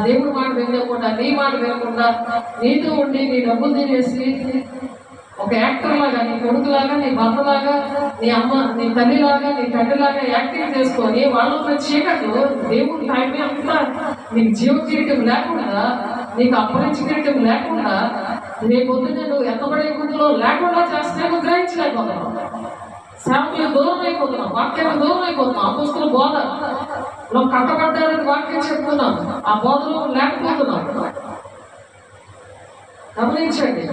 దేవుడి మాట వినకుండా, నీ మాట వినకుండా నీతో ఉండి నీ డబ్బులు తినేసి ఒక యాక్టర్ లాగా, నీ కొడుకులాగా, నీ భర్తలాగా, నీ అమ్మ, నీ తల్లిలాగా, నీ తండ్రిలాగా యాక్టింగ్ చేసుకొని వాళ్ళతో చీకట్లు దేవుడి టైం అంతా నీకు జీవ కిరీటం లేకుండా, నీకు అపరించి కిరీటం లేకుండా, రేపొద్దున నువ్వు ఎత్తబడే గుడిలో లేకుండా చేస్తే నువ్వు గ్రహించలేకపోతున్నావు. సేవకులు దూరం అయిపోతున్నాం, వాక్యానికి దూరం అయిపోతున్నాం. అపోస్తుల బోధ నువ్వు కట్టబడ్డారని వాక్యం చెప్తున్నాం, ఆ బోధలో లేకపోతున్నాం. గమనించండి.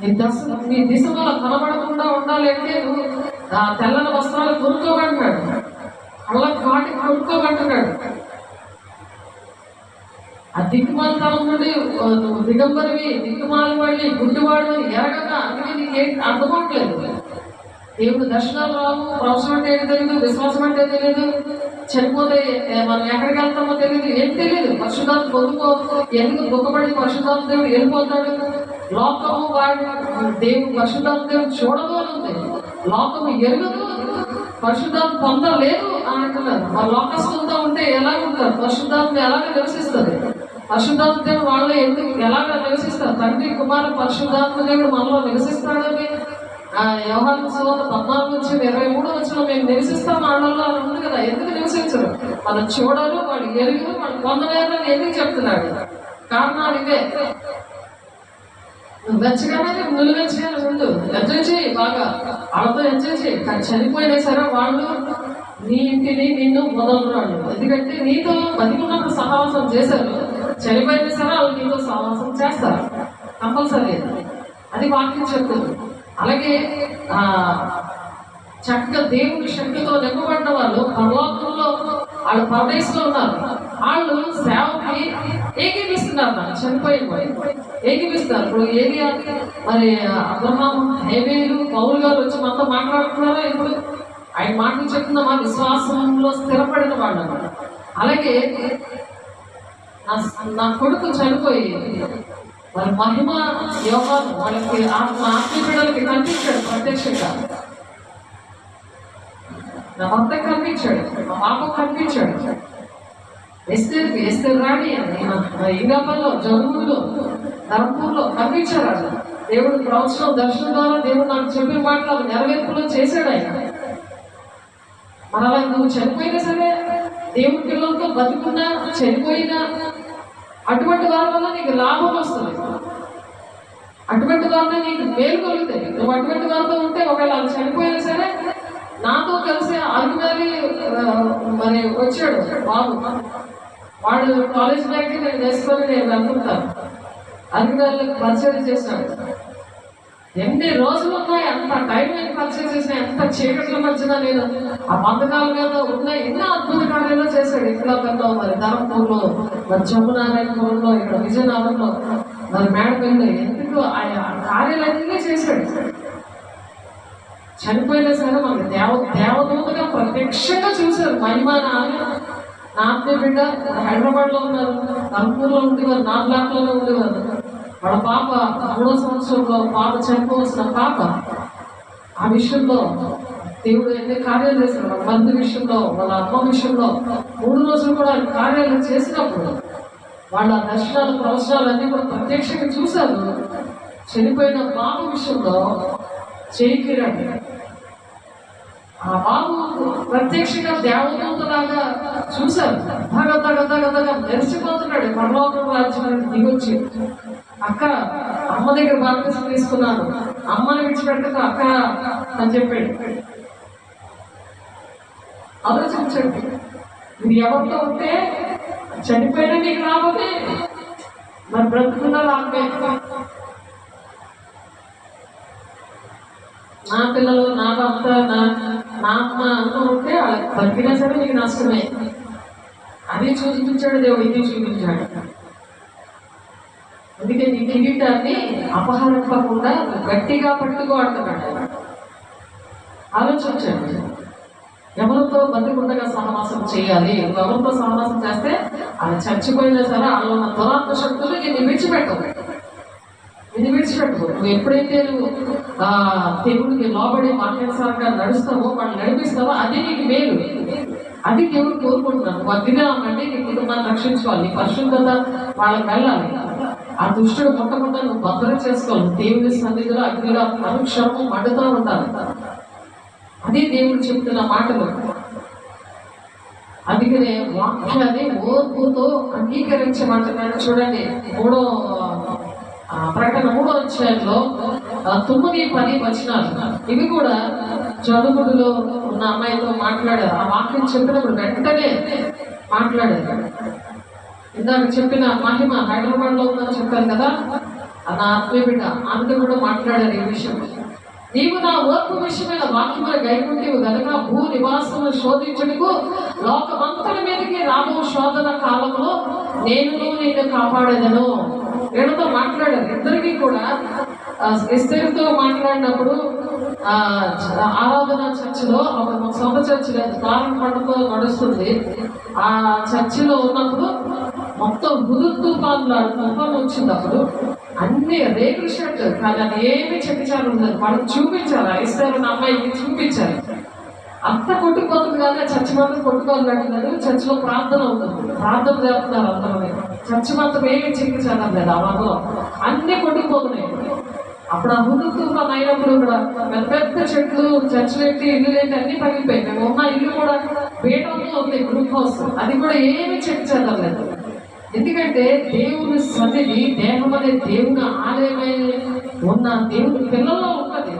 నీ దిశ వల్ల కనబడకుండా ఉండాలి అంటే నువ్వు ఆ తెల్లని వస్త్రాలు కొనుక్కోమంటున్నాడు, కళ్ళ కాటికి కొనుక్కోమంటున్నాడు. ఆ దిక్కుమాలతనం నుండి నువ్వు దిగంబరివి, దిక్కుమాలవాడివి, గుడ్డివాడు అని ఎరగక అందుకే నీకేం అర్థం అవ్వట్లేదు. దేవుడు దర్శనాలు రావు, ప్రవచనం అంటే ఏంటి తెలియదు, విశ్వాసం అంటే తెలియదు, చనిపోతే మనం ఎక్కడికి వెళ్తామో తెలియదు, ఏం తెలియదు. పరిశుద్ధాత్మ పొందుకో, ఎందుకు దుఃఖపడి పరిశుద్ధాత్మ దేవుడు వెళ్ళిపోతాడు? లోకము వాడు దేవుడు పరిశుద్ధాత్మ దేవుడు చూడదు అని ఉంది, లోకము ఎరుగదు, పరిశుద్ధాత్మ పొందలేదు అని అంటున్నారు. ఆ లోకస్తులతో ఉంటే ఎలా ఉంటారు? పరిశుద్ధాత్మ ఎలాగ నివసిస్తుంది? పరిశుద్ధాత్మ దేవుడు వాళ్ళు ఎందుకు ఎలాగ నివసిస్తారు? తండ్రి కుమారు పరిశుద్ధాత్మ దేవుడు మనలో నివసిస్తాడని యోహాను సువార్త 14-23 మేము నివసిస్తాం వాళ్ళలో అని ఉంది కదా. ఎందుకు నివసించరు? వాళ్ళు చూడరు, వాళ్ళు ఎరుగు, వాళ్ళు పొందలేరని ఎందుకు చెప్తున్నాడు? కారణాలు ఇవే. వెచ్చగానే నువ్వు వెచ్చగానే ఉండు, ఎంజాయ్ చేయి, బాగా వాళ్ళతో ఎంజాయ్ చేయి. కానీ చనిపోయినా సరే వాళ్ళు నీ ఇంటిని నిన్ను వదలరాడు. ఎందుకంటే నీతో బతికున్నప్పుడు సహవాసం చేశారు, చనిపోయినా సరే వాళ్ళు నీతో సహవాసం చేస్తారు కంపల్సరీ. అది వాక్యం చెప్తుంది. అలాగే చక్కగా దేవుడి శక్తితో నింపబడిన వాళ్ళు పరలోకంలో వాళ్ళు పరదేశంలో ఉన్నారు. వాళ్ళు సేవకి ఏకీపిస్తున్నారు, చనిపోయిన వాళ్ళు ఏకీపిస్తారు. ఇప్పుడు ఏరియా మరి అబ్రహాం, హేబేలు, పౌలు గారు వచ్చి మనతో మాట్లాడుతున్నారా? ఇప్పుడు ఆయన మాటలు చెప్తున్నా మా విశ్వాసంలో స్థిరపడిన వాళ్ళు. అలాగే నా కొడుకు చనిపోయి మరి మహిమ యోగాలు వాళ్ళకి ఆత్మీయ బిడ్డలకి కనిపించాడు ప్రత్యక్షంగా. నా భర్తకి కనిపించాడు, మా పాపకు కనిపించాడు, ఎస్తేర్ రాణి ఇంగాపల్లో, జరుగులో, ధర్మపూర్లో కనిపించారు. ఆయన దేవుడు ప్రవచనం దర్శనం ద్వారా దేవుడు నాకు చెప్పిన మాటలు నెరవేర్పులో చేశాడు ఆయన. మరి అలా నువ్వు చనిపోయినా సరే దేవుడి పిల్లలతో బతుకున్నా చనిపోయినా అటువంటి వారి వల్ల నీకు లాభం వస్తుంది, అటువంటి వారిని నీకు మేలు కలుగుతాయి. నువ్వు అటువంటి వారితో ఉంటే ఒకవేళ అది చనిపోయినా సరే నాతో కలిసి అరుగుమేలి మరి వచ్చాడు బాబు, వాడు కాలేజ్ బ్యాగ్కి నేను వేసుకొని నేను వెళ్తుంటాను. అరుగుమేలకు పరిచయం చేశాడు. ఎన్ని రోజులు ఉన్నాయి, ఎంత టైం నేను పరిచయం చేసిన, ఎంత చీకట్ల మధ్యన నేను ఆ పథకాల మీద ఉన్న ఎన్నో అద్భుత కార్యాలు చేశాడు. ఇట్లాలో మరి ధర్మపూర్లో, మరి జమ్మునారాయణపురంలో, ఇక్కడ విజయనగరంలో, మరి మేడపల్లిలో ఎందుకు ఆయన కార్యాలన్నీ చేశాడు. చనిపోయినా సరే మనకి దేవదూతగా ప్రత్యక్షంగా చూశారు. మహిమ నా ఆత్మీయ బిడ్డ హైదరాబాద్లో ఉన్నారు, ధర్మపూర్లో ఉండేవారు, నా బ్లాక్లోనే ఉండేవారు. వాళ్ళ పాప 3వ సంవత్సరంలో పాప చనిపోవలసిన పాప. ఆ విషయంలో దేవుడు ఎన్ని కార్యాలు చేశాడు. వాళ్ళ బంధు విషయంలో, వాళ్ళ అమ్మ విషయంలో 3 రోజులు కూడా కార్యాలు చేసినప్పుడు వాళ్ళ దర్శనాలు ప్రవచనాలు అన్నీ కూడా ప్రత్యక్షంగా చూశారు. చనిపోయిన బాబు విషయంలో చేయికిరాడు. ఆ బాబు ప్రత్యక్షంగా దేవదూతలాగా చూశారు. తగ మెరిసిపోతున్నాడు. పరలోకం రాజ్యానికి దిగొచ్చి అక్క అమ్మ దగ్గర బాప్తిసం తీసుకున్నాను, అమ్మని విడిచిపెట్టక అక్క అని చెప్పాడు. ఆలోచించండి, మీరు ఎవరితో ఉంటే చనిపోయినా నీకు లాభమే, మరి బ్రతుకున్నా లాభమే. నా పిల్లలు, నా భర్త, నా అమ్మ అంటూ ఉంటే వాళ్ళకి బతికినా సరే నీకు నష్టమే. అది చూపించాడు దేవుడు, ఇది చూపించాడు. అందుకే నీ కిరీటాన్ని అపహరింపకుండా గట్టిగా పట్టుకో అంటున్నాడు. ఆలోచించండి, ఎవరితో బతికుండగా సహవాసం చేయాలి. ఎవరితో సహవాసం చేస్తే అది చచ్చిపోయినా సరే వాళ్ళ ఉన్న దురాత్మ శక్తులు నేను విడిచిపెట్టవు. నువ్వు ఎప్పుడైతే నువ్వు దేవుడికి లోబడి వాక్యానుసారంగా నడుస్తావో, వాళ్ళు నడిపిస్తావో అది నీకు మేలు. అది దేవుడు కోరుకుంటున్నాను. నువ్వు అగ్నిగా ఉండండి, నీ కుటుంబాన్ని రక్షించుకోవాలి, నీ పరిశుద్ధత వాళ్ళకి వెళ్ళాలి. ఆ దుష్టుడు ముట్టకుండా నువ్వు భద్రత చేసుకోవాలి. దేవుడి సన్నిధిలో అగ్నిగా అనుక్షణము మండుతూ ఉండాలి. అది దేవుడు చెప్తున్న మాటలు. అందుకనే వాక్యాన్ని ఓర్పుతో అంగీకరించమంటున్నాడు. చూడండి, ప్రకటన 3వ అధ్యాయంలో 9-10 వచనాలు. ఇవి కూడా జడుగుడులో ఉన్న అమ్మాయితో మాట్లాడారు. ఆ వాక్యం చెప్పినప్పుడు వెంటనే మాట్లాడారు. ఇందాక చెప్పిన మహిమ హైదరాబాద్లో ఉందని చెప్పాను కదా, నా ఆత్మీయ బిడ్డ ఆమెతో కూడా మాట్లాడారు ఈ విషయం. నీవు నా ఓర్పు విషయమైన వాక్యముల గైకుంటేవు గనక భూ నివాసమును శోధించుటకు లోకమంతటి మీదకి రాబో శోధన కాలంలో నేను నిన్ను కాపాడేదను. వీళ్ళతో మాట్లాడారు. ఇద్దరికి కూడా ఎస్తేరుతో మాట్లాడినప్పుడు ఆరాధన చర్చిలో ఒక సొంత చర్చి లేదు, కారం పండుతో నడుస్తుంది. ఆ చర్చిలో ఉన్నప్పుడు మొత్తం తుఫాన్ వచ్చినప్పుడు అన్ని రేకుల షర్ట్ కానీ అది ఏమి చెప్పించారు ఉండదు. వాళ్ళకి చూపించారు, ఇస్తారు నా అమ్మాయికి చూపించారు. అంత కొట్టుకుపోతుంది కానీ ఆ చర్చి మాత్రం కొట్టుకోవాలంటున్నారు. చర్చిలో ప్రార్థన ఉంటుంది, ప్రార్థన చేస్తున్నారు అందరూ. చర్చి మాత్రం ఏమి చెప్పించారు లేదు. ఆ వారంలో అన్ని కొట్టుకుపోతున్నాయి. అప్పుడు ఆ తుఫాన్ అయినప్పుడు కూడా పెద్ద పెద్ద చెట్లు, చర్చలు ఏంటి, ఇల్లు ఏంటి అన్ని పగిలిపోయి. మేము ఉన్న ఇల్లు కూడా బీటంలో ఉంది, గ్రూప్ హౌస్. అది కూడా ఏమి చెప్పించారు లేదు. ఎందుకంటే దేవుని సన్నిధి దేహం అనే దేవుని ఆలయమై ఉన్న దేవుని పిల్లల్లో ఉన్నది.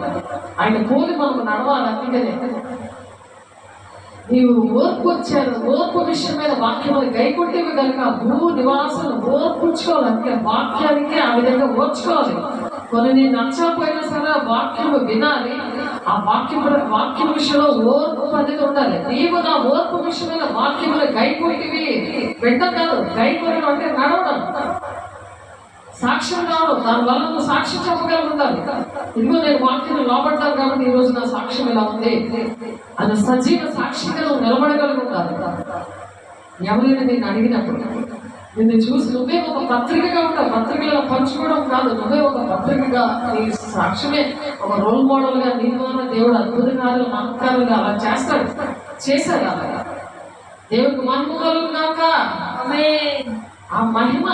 ఆయన పోలి మనం నడవాలి. అందుకనే నీవు ఓర్పు వచ్చారు, ఓర్పు విషయమైన వాక్యములు గైకొట్టేవి కనుక భూ నివాసం ఓర్పుచ్చుకోవాలి. అంటే వాక్యానికి ఆ విధంగా ఓర్చుకోవాలి. కొన్ని నేను నచ్చకపోయినా సరే ఆ వాక్యము వినాలి. ఆ వాక్యం విషయంలో ఓర్పు అనేది ఉండాలి. నీవు నా ఓర్పు విషయమైన వాక్యములు గైకొట్టివి వింటాం కాదు, గైకొట్టడం అంటే నడవడం, సాక్ష్యం కావడం. దానివల్ల నువ్వు సాక్ష్యం చెప్పగలిగి ఉండాలి. ఇదిగో నేను వాక్యం లోపడ్డాను కాబట్టి ఈ రోజు నా సాక్ష్యం ఇలా ఉంది అది సజీవ సాక్షిగా నువ్వు నిలబడగలిగి ఉండాలి. ఎవరైనా నేను అడిగినప్పుడు నిన్ను చూసి నువ్వే ఒక పత్రికగా ఉంటావు. పత్రికలో పంచుకోవడం కాదు, నువ్వే ఒక పత్రికగా నీ సాక్ష్యమే ఒక రోల్ మోడల్ గా నీ ద్వారా దేవుడు అద్భుత కార్యాలు మహత్కారులుగా అలా చేశారు. అలాగా దేవుడికి మహిమ కలుగుగాక. ఆ మహిమ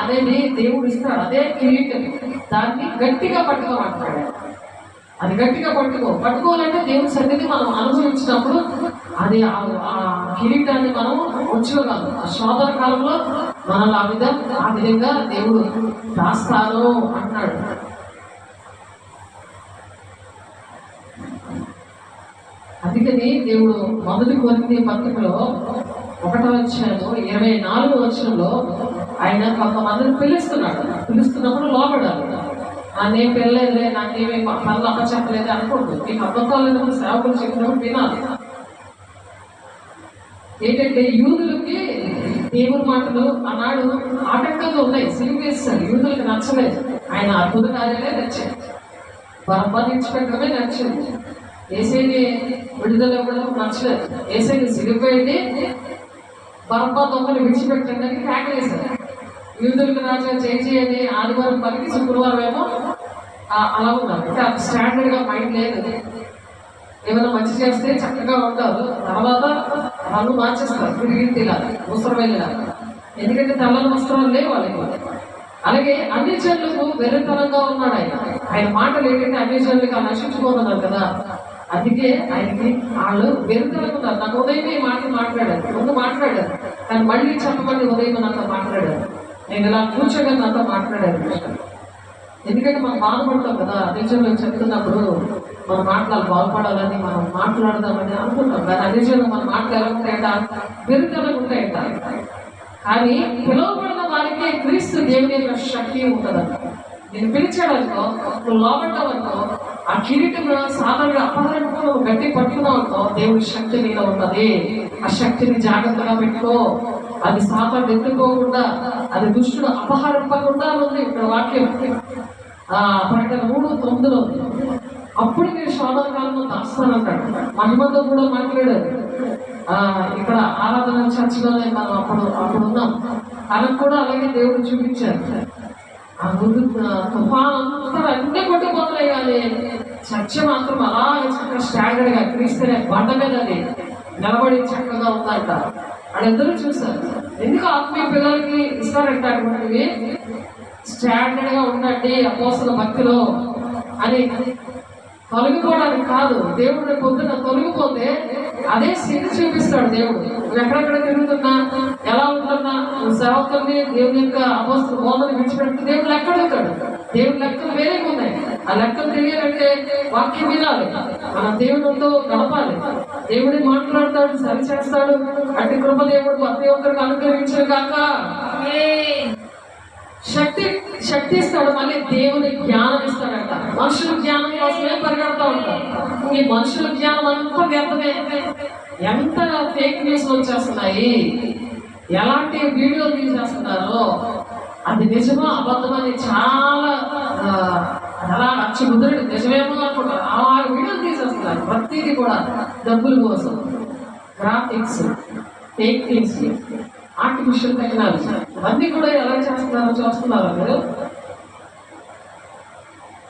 అనేది దేవుడు ఇస్తాడు. అదే కిరీటం. దాన్ని గట్టిగా పట్టుకోమంటాడు. అది గట్టిగా పట్టుకోవాలంటే దేవుని సన్నిధి మనం అనుభవించినప్పుడు అది ఆ కిరీటాన్ని మనం ఉంచుకోగలం. ఆ శోధన కాలంలో మనల్ని ఆ విధంగా దేవుడు దాస్తాను అంటాడు. అందుకని దేవుడు మొదటి కొరింథీ పత్రికలో 1వ అధ్యాయము 24వ వచనంలో ఆయన కొంతమందిని పిలుస్తున్నప్పుడు లోపడాలి. నేను పెళ్ళలేదులే, నాకేమీ పనులు అప్పచెప్పలేదు అనుకోండి. మీకు అబద్ధాలు లేనప్పుడు సేవకులు చెప్పినప్పుడు వినాలి. ఏంటంటే యూదులకి దేవుని మాటలు ఆనాడు ఆటంకంగా ఉన్నాయి, సిలిపేస్తారు. యూదులకు నచ్చలేదు. ఆయన అద్భుత కార్యాలే నచ్చాయి, బరబ్బాని ఇచ్చిపెట్టడమే నచ్చింది. ఏసైని విడుదల ఇవ్వడం నచ్చలేదు. ఏసైని సిలిపోయింది, బరబ్బా దొంగలు విడిచిపెట్టండి అని కేకలేశారు. యూదులకు రాజా చేయండి ఆదివారం పలికి శుక్రవారం ఏమో అలా ఉన్నారు. అంటే అది స్టాండర్డ్ గా మైండ్ లేదు. ఏమైనా మంచి చేస్తే చక్కగా ఉంటారు, తర్వాత రంగు మార్చేస్తారు, తిరిగి తినాలి, ముసరు వెళ్ళాలి. ఎందుకంటే తెల్లని వస్త్రాలు లేవు వాళ్ళకి. అలాగే అన్ని జనులకు వెర్రితనంగా ఉన్నాడు ఆయన మాటలు ఏంటంటే అన్ని జనులకు నశించుకోనున్నారు కదా. అందుకే ఆయనకి వాళ్ళు వెర్రితనంగా ఉన్నారు. నాకు ఉదయం ఈ మాటలు మాట్లాడారు కానీ మళ్ళీ చెప్పమని ఉదయం నాతో మాట్లాడారు. నేను ఇలా కూర్చోగా నాతో మాట్లాడారు. ఎందుకంటే మనం బాధపడతాం కదా, అధిజనులకు చెప్తున్నప్పుడు మనం బాగుపడాలని మనం మాట్లాడదామని అనుకుంటాం. కానీ అధిజనులు మనం మాట్లాడాలంటాయంట, వెర్రితనం ఉంటాయంట. కానీ పిలువబడిన వారికి క్రీస్తు దేవుని యొక్క శక్తి ఉంటుందంట. నేను పిలిచాడనుకో, నువ్వు లోపడ్డావనుకో, ఆ కిరీటం సాధారణంగా అపహరించుకో, నువ్వు గట్టి పట్టుకున్నావు అనుకో, దేవుడి శక్తి మీద ఉన్నది. ఆ శక్తిని జాగ్రత్తగా పెట్టుకో. అది సాధారణ ఎత్తుకోకుండా, అది దుష్టుడు అపహరింపకుండా ఉంది. ఇక్కడ వాక్యం ప్రకటన 3:9 ఉంది. అప్పుడు నేను శోధన కాలంలో దాస్తానంటాడు. మహిమతో కూడా మాట్లాడారు. ఇక్కడ ఆరాధన చర్చిలోనే మనం అప్పుడు ఉన్నాం. తనకు కూడా అలాగే దేవుడు చూపించారు. ఆ ముందు తుఫాన్ అంతా అన్నీ కొట్టిపోతున్నాయి కానీ చర్చ మాత్రం అలాగే చక్కగా స్టాండర్డ్ గా క్రీస్తునే బండ మీద అది నిలబడి చక్కగా ఉందంట. వాళ్ళిద్దరూ చూశారు. ఎందుకు ఆత్మీయ పిల్లలకి ఇస్తారంట అటువంటివి, స్టాండర్డ్ గా ఉండండి అపోస్తల భక్తిలో అని. తొలగిపోవడానికి కాదు. దేవుడు పొద్దున తొలగిపోతే అదే స్థితి చూపిస్తాడు దేవుడు. నువ్వు ఎక్కడెక్కడ తిరుగుతున్నా, ఎలా ఉంటున్నా, నువ్వు సేవకుల్ని దేవుని యొక్క అపోస్తల బోధన విడిచిపెట్టి దేవుడు లెక్క అడుగుతాడు. దేవుడి లెక్కలు వేరేగా ఉన్నాయి. ఆ లెక్కలు తెలియాలంటే వాక్యం వినాలి, మన దేవుడితో గడపాలి. దేవుడిని మాట్లాడతాడు, సరి చేస్తాడు. అటు కృప దేవుడు ప్రతి ఒక్కరికి అనుగ్రహించను కాక. శక్తి శక్తి ఇస్తాడు, మళ్ళీ దేవుని జ్ఞానం ఇస్తాడంట. మనుషుల జ్ఞానం కోసమే పరిగెడతా ఉంటారు. ఈ మనుషుల జ్ఞానం అంతా వ్యర్థమే. ఎంత ఫేక్ న్యూస్ వచ్చేస్తున్నాయి, ఎలాంటి వీడియోలు తీసేస్తున్నారో అది నిజమో అబద్ధమని చాలా అలా అచ్చి ముద్రడు నిజమేమో అనుకుంటారు. ఆ వీడియోలు తీసేస్తున్నారు ప్రతిదీ కూడా డబ్బుల కోసం. Graphics, fake news, artificial technology ఇవన్నీ కూడా ఎలా చేస్తున్నారో చూస్తున్నారు. మీరు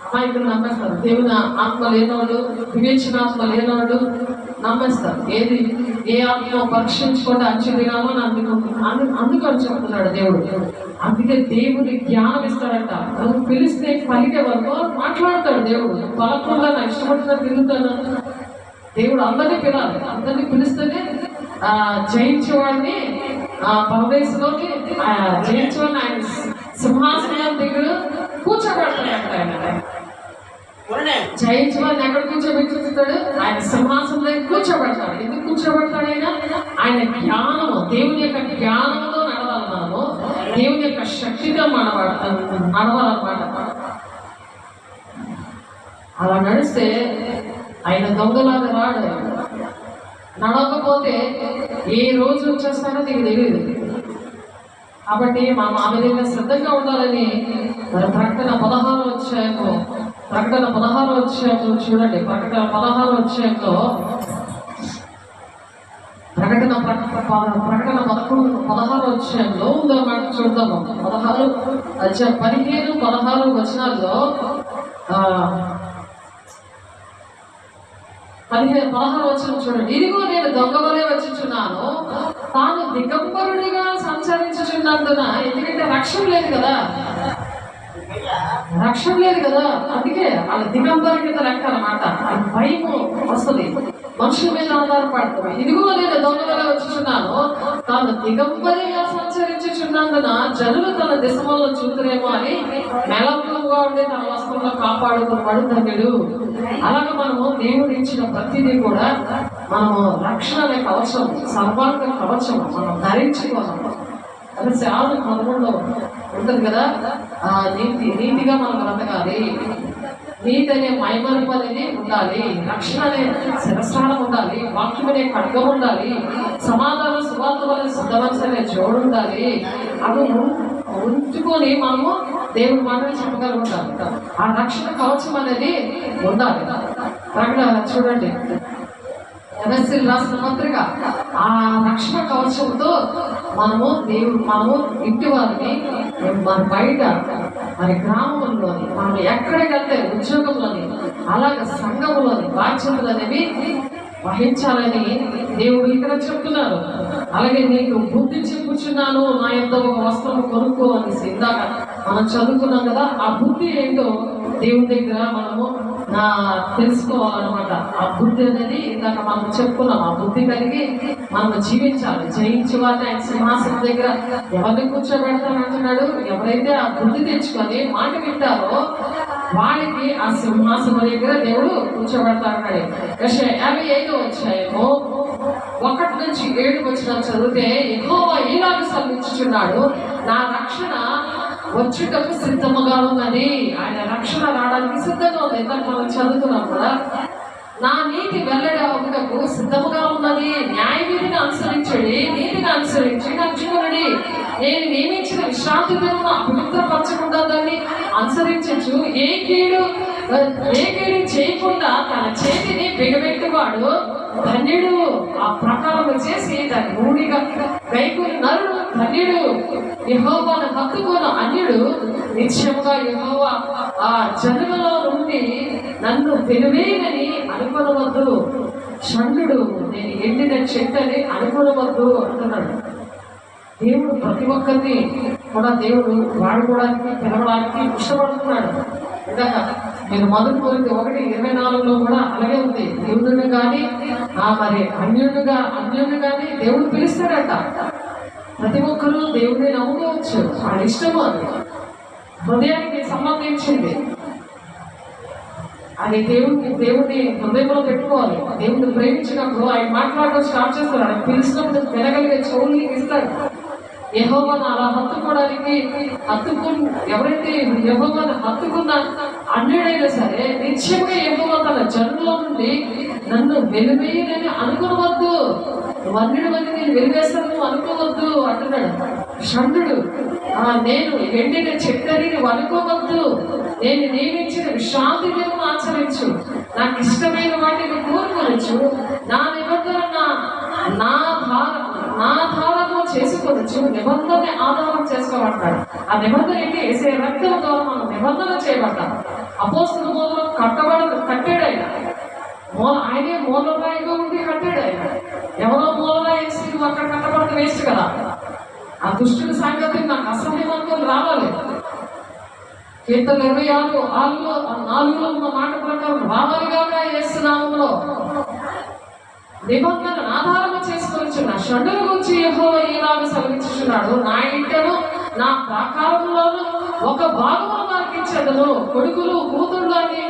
అమాయకులు నమ్మేస్తారు. దేవుని ఆత్మ లేనివాడు, వివేచన ఆత్మ లేనివాడు నమ్మేస్తారు. ఏ ఆత్మ పరీక్షించుకుంటే అంచు దినామో అందుకని చెప్తున్నాడు దేవుడు. అందుకే దేవుడి జ్ఞానం ఇస్తాడంట. నువ్వు పిలిస్తే పలికే వరకు మాట్లాడతాడు దేవుడు. పలకుండా నాకు ఇష్టపడిన తిరుగుతాను. దేవుడు అందరినీ పిలాలి, అందరినీ పిలిస్తేనే జయించేవాడిని పరదేశంలోకి జయించేవాడిని ఆయన సింహాసనం దగ్గర కూర్చోబెడతాడు. ఆయన జయించేవాడిని ఎక్కడ కూర్చోబెట్టుతాడు? ఆయన సింహాసనం దగ్గర కూర్చోబెడతాడు. ఎందుకు కూర్చోబెడతాడు? ఆయన జ్ఞానము, దేవుని యొక్క జ్ఞానంతో నడవాలి. మనము దేవుని యొక్క శక్తితో నడవాలన్నమాట. అలా నడిస్తే ఆయన దొంగలాగా రాడు. నడవకపోతే ఏ రోజు వచ్చేస్తాడో నీకు తెలియదు. కాబట్టి మనం ఆమె దగ్గర శ్రద్ధగా ఉండాలని ప్రకటన 16వ అధ్యాయంలో చూడండి. ప్రకటన 16వ అధ్యాయంలో ప్రకటన 16వ అధ్యాయంలో ఉందో మాట చూద్దాము. 15-16 వచనాల్లో 16 వచనం చూడండి. ఇదిగో నేను దొంగ వలె వచ్చుచున్నాను, తాను దిగంబరుడిగా సంచరించుచున్నందున. ఎందుకంటే రక్షణ లేదు కదా, అందుకే వాళ్ళ దిగంబరి కింద లెక్క అన్నమాట. భయము వస్తుంది, మనుషుల మీద ఆధారపడుతుంది. ఇదిగో నేను దొంగ వలె వచ్చుచున్నాను, తాను దిగంబరిగా సంచరించుచున్నందున జనులు తన దేశంలో చూతురేమో అని మెలకువగా ఉండి తన వస్త్రంలో కాపాడుకున్నాడు ధన్యుడు. అలాగే మనము దేవుడు ఇచ్చిన ప్రతిదీ కూడా మనము రక్షణ అనే కవచం, సర్వాంగ కవచం మనం ధరించుకోవాలి. అది చాలా మనలో ఉంటుంది కదా. నీతిగా మనం బ్రతకాలి, నీతి అనే మైమరుపు అనేది ఉండాలి, రక్షణ అనే శిరస్నానం ఉండాలి, వాక్యం అనే ఖడ్గం ఉండాలి, సమాధాన సువార్త వల్ల సిద్ధమనసు అనే జోడు ఉండాలి. అవి ఉంచుకొని మనము దేవుడి మాటలు చెప్పగలుగుతాం. ఆ రక్షణ కవచం అనేది ఉండాలి. ప్రకటన చూడండి, ఎఫెసీయులకు రాసిన పత్రిక. ఆ రక్షణ కవచంతో మనము ఇంటి వారిని మన బయట, మరి గ్రామంలోని, మనం ఎక్కడికి వెళ్తే ఉద్యోగంలోని, అలాగే సంఘంలోని బాధ్యతలు అనేవి వహించాలని దేవుడు ఇక్కడ చెప్తున్నారు. అలాగే నీకు బుద్ధి చెప్పుచున్నాను, నా యొక్క ఒక వస్త్రం కొనుక్కో అని ఇందాక మనం చదువుకున్నాం కదా. ఆ బుద్ధి ఏంటో దేవుడి దగ్గర మనము తెలుసుకోవాలన్నమాట. ఆ బుద్ధి అనేది ఇందాక మనం చెప్పుకున్నాం. ఆ బుద్ధి కలిగి మనం జీవించాలి. జయించి వారిని ఆయన సింహాసనం దగ్గర ఎవరిని కూర్చోబెడతానంటున్నాడు? ఎవరైతే ఆ బుద్ధి తెచ్చుకొని మాట వింటారో వాళ్ళకి ఆ సింహాసనం దగ్గర దేవుడు కూర్చోబెడతాడు. యెషయా 55వ అధ్యాయము 1-7 వచనాలు చదివితే, యెహోవా ఇలాగ సెలవిచ్చుచున్నాడు, నా రక్షణ వచ్చుటకు సిద్ధముగా ఉన్నది. ఆయన రక్షణ రావడానికి సిద్ధంగా ఉంది. ఇందాక మనం చదువుతున్నాం కూడా. నా నీతి వెల్లడి అవుటకు సిద్ధముగా ఉన్నది. న్యాయ విధిని అనుసరించండి, నీతిని అనుసరించి నడుచుకునండి. నేను నియమించిన విశ్రాంతి దినమును అపవిత్రపరచకుండా దాన్ని అనుసరించచ్చు. ఏ కీడు చేయకుండా తన చేతిని బిగబెట్టువాడు ధన్యుడు. ఆ ప్రకారం చేసి దాన్ని రూఢిగా గైకొని నరుడు ధన్యుడు. యెహోవాను హత్తుకోను అన్యుడు నిత్యముగా యెహోవా ఆ జనులలో నుండి నన్ను వెలువేయనని అనుకొనవద్దు. షండు నేను ఎండిన చెట్టని అనుకొనవద్దు అంటున్నాడు. దేవుడు ప్రతి ఒక్కరిని కూడా దేవుడు వాడుకోవడానికి, పిలవడానికి ఇష్టపడుతున్నాడు. ఇందాక మీరు మొదటి కోరిక 1:24లో కూడా అలాగే ఉంది. దేవుడిని కానీ మరి అన్యుడిని కానీ దేవుడు పిలుస్తాడట. ప్రతి ఒక్కరూ దేవుడిని నమ్ముకోవచ్చు, ఆయన ఇష్టము. అది హృదయానికి సంబంధించింది. అది దేవుడిని హృదయంలో పెట్టుకోవాలి. దేవుడిని ప్రేమించినప్పుడు ఆయన మాట్లాడడం స్టార్ట్ చేస్తాడు. ఆయన పిలిచినప్పుడు వినగలిగే చెవులు ఇస్తాడు. యెహోవాను అలా ఎవరైతే యెహోవాను హత్తుకున్న అన్యుడైనా సరే నిశ్చయంగా యెహోవా తన జనుల నుండి నన్ను వెలివేయనని అనుకోవద్దు. వన్యుడు మంది నేను వెలివేస్తాను అనుకోవద్దు అంటున్నాడు షండు. నేను ఎండిన చెక్కని అనుకోవద్దు. నేను నియమించిన విశ్రాంతి దినం ఆచరించు, నాకు ఇష్టమైన వాటిని కోరుకోవచ్చు, నా నిబంధన నా ఆధారంలో చేసుకోవచ్చు. నిబంధన ఆధారం చేసుకోమంటాడు. ఆ నిబంధన ఏంటి? వేసే రక్తం ద్వారా మనం నిబంధన చేయబడ్డాం. అపోస్తల మూలం కట్టాడు ఆయన. ఆయనే మూలరాయిగా ఉండి కట్టాడు ఆయన. ఎవరో మూలరాయి వేసి అక్కడ కట్టబడితే వేస్ట్ కదా. ఆ దుష్టుడి సంగతి నాకు అసహ్యం అనుకుని రావాలి. కీర్తన 26:4 ఉన్న మాట ప్రకారం రావాలిగా యేసునామములో నిబంధన ఆధారం చేసుకొని నా షండుల గురించి యెహోవా ఈలాగా సెలవిచ్చుచున్నాడు, నా ఇంటను నా ప్రాకారంలోను ఒక భాగమును వారికి ఇచ్చేదను. కొడుకులు కూతుళ్ళు అని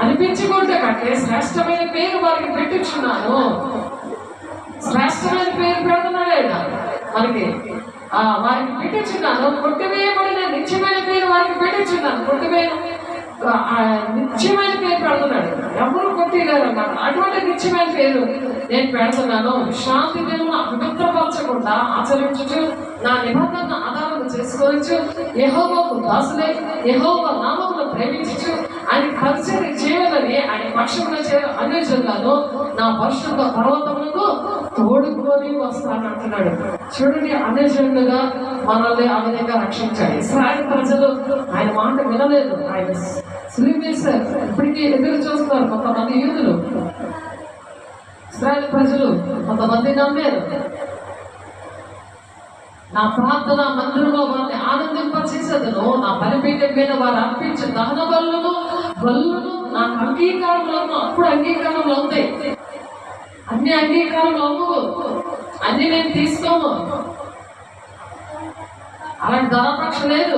అనిపించుకుంటే కంటే శ్రేష్టమైన పేరు వారికి పెట్టుచున్నాను. శ్రేష్టమైన పేరు పెడుతున్నాడు మనకి. వారికి పెట్టించున్నాను. కొట్టివేయబడిన నిత్యమైన పేరు వారికి పెట్టించున్నాను. నిత్యమైన పేరు పెడుతున్నాడు. ఎవరు కొట్టిలేరు అన్నమాట. అటువంటి నిత్యమైన పేరు నేను పెడుతున్నాను. శాంతి దినమును అపవిత్రపరచకుండా ఆచరించుచు నా నిబంధన ఆధారం చేసుకోవచ్చు. యెహోవాకు దాసులై యెహోవా నామమును ప్రేమించుచు ఆయన పరిచర్య చేయాలని ఆయన పక్షమున అన్యజనులను నా పరిశుద్ధ పర్వతములకు తోడుకొని వస్తానంటున్నాడు. చూడండి, అన్యజనులుగా మనల్ని ఆ విధంగా రక్షించాడు. ఇశ్రాయేలు ప్రజలు ఆయన మాట వినలేదు. ఆయన సిలివేశారు. ఇప్పటికీ ఎదురు చూస్తున్నారు కొంతమంది యూదులు. ఇశ్రాయేలు ప్రజలు కొంతమంది నమ్మారు. నా ప్రార్థన మందిరంలో వారిని ఆనందింపచేసేదను. నా బలిపీఠం మీద వారు అర్పించే దహన బలులను నాకు అంగీకారంలో అప్పుడు అంగీకారంలో ఉంది. అన్ని అంగీకారంలో అన్ని నేను తీసుకోము. అలాంటి ధనపక్ష లేదు,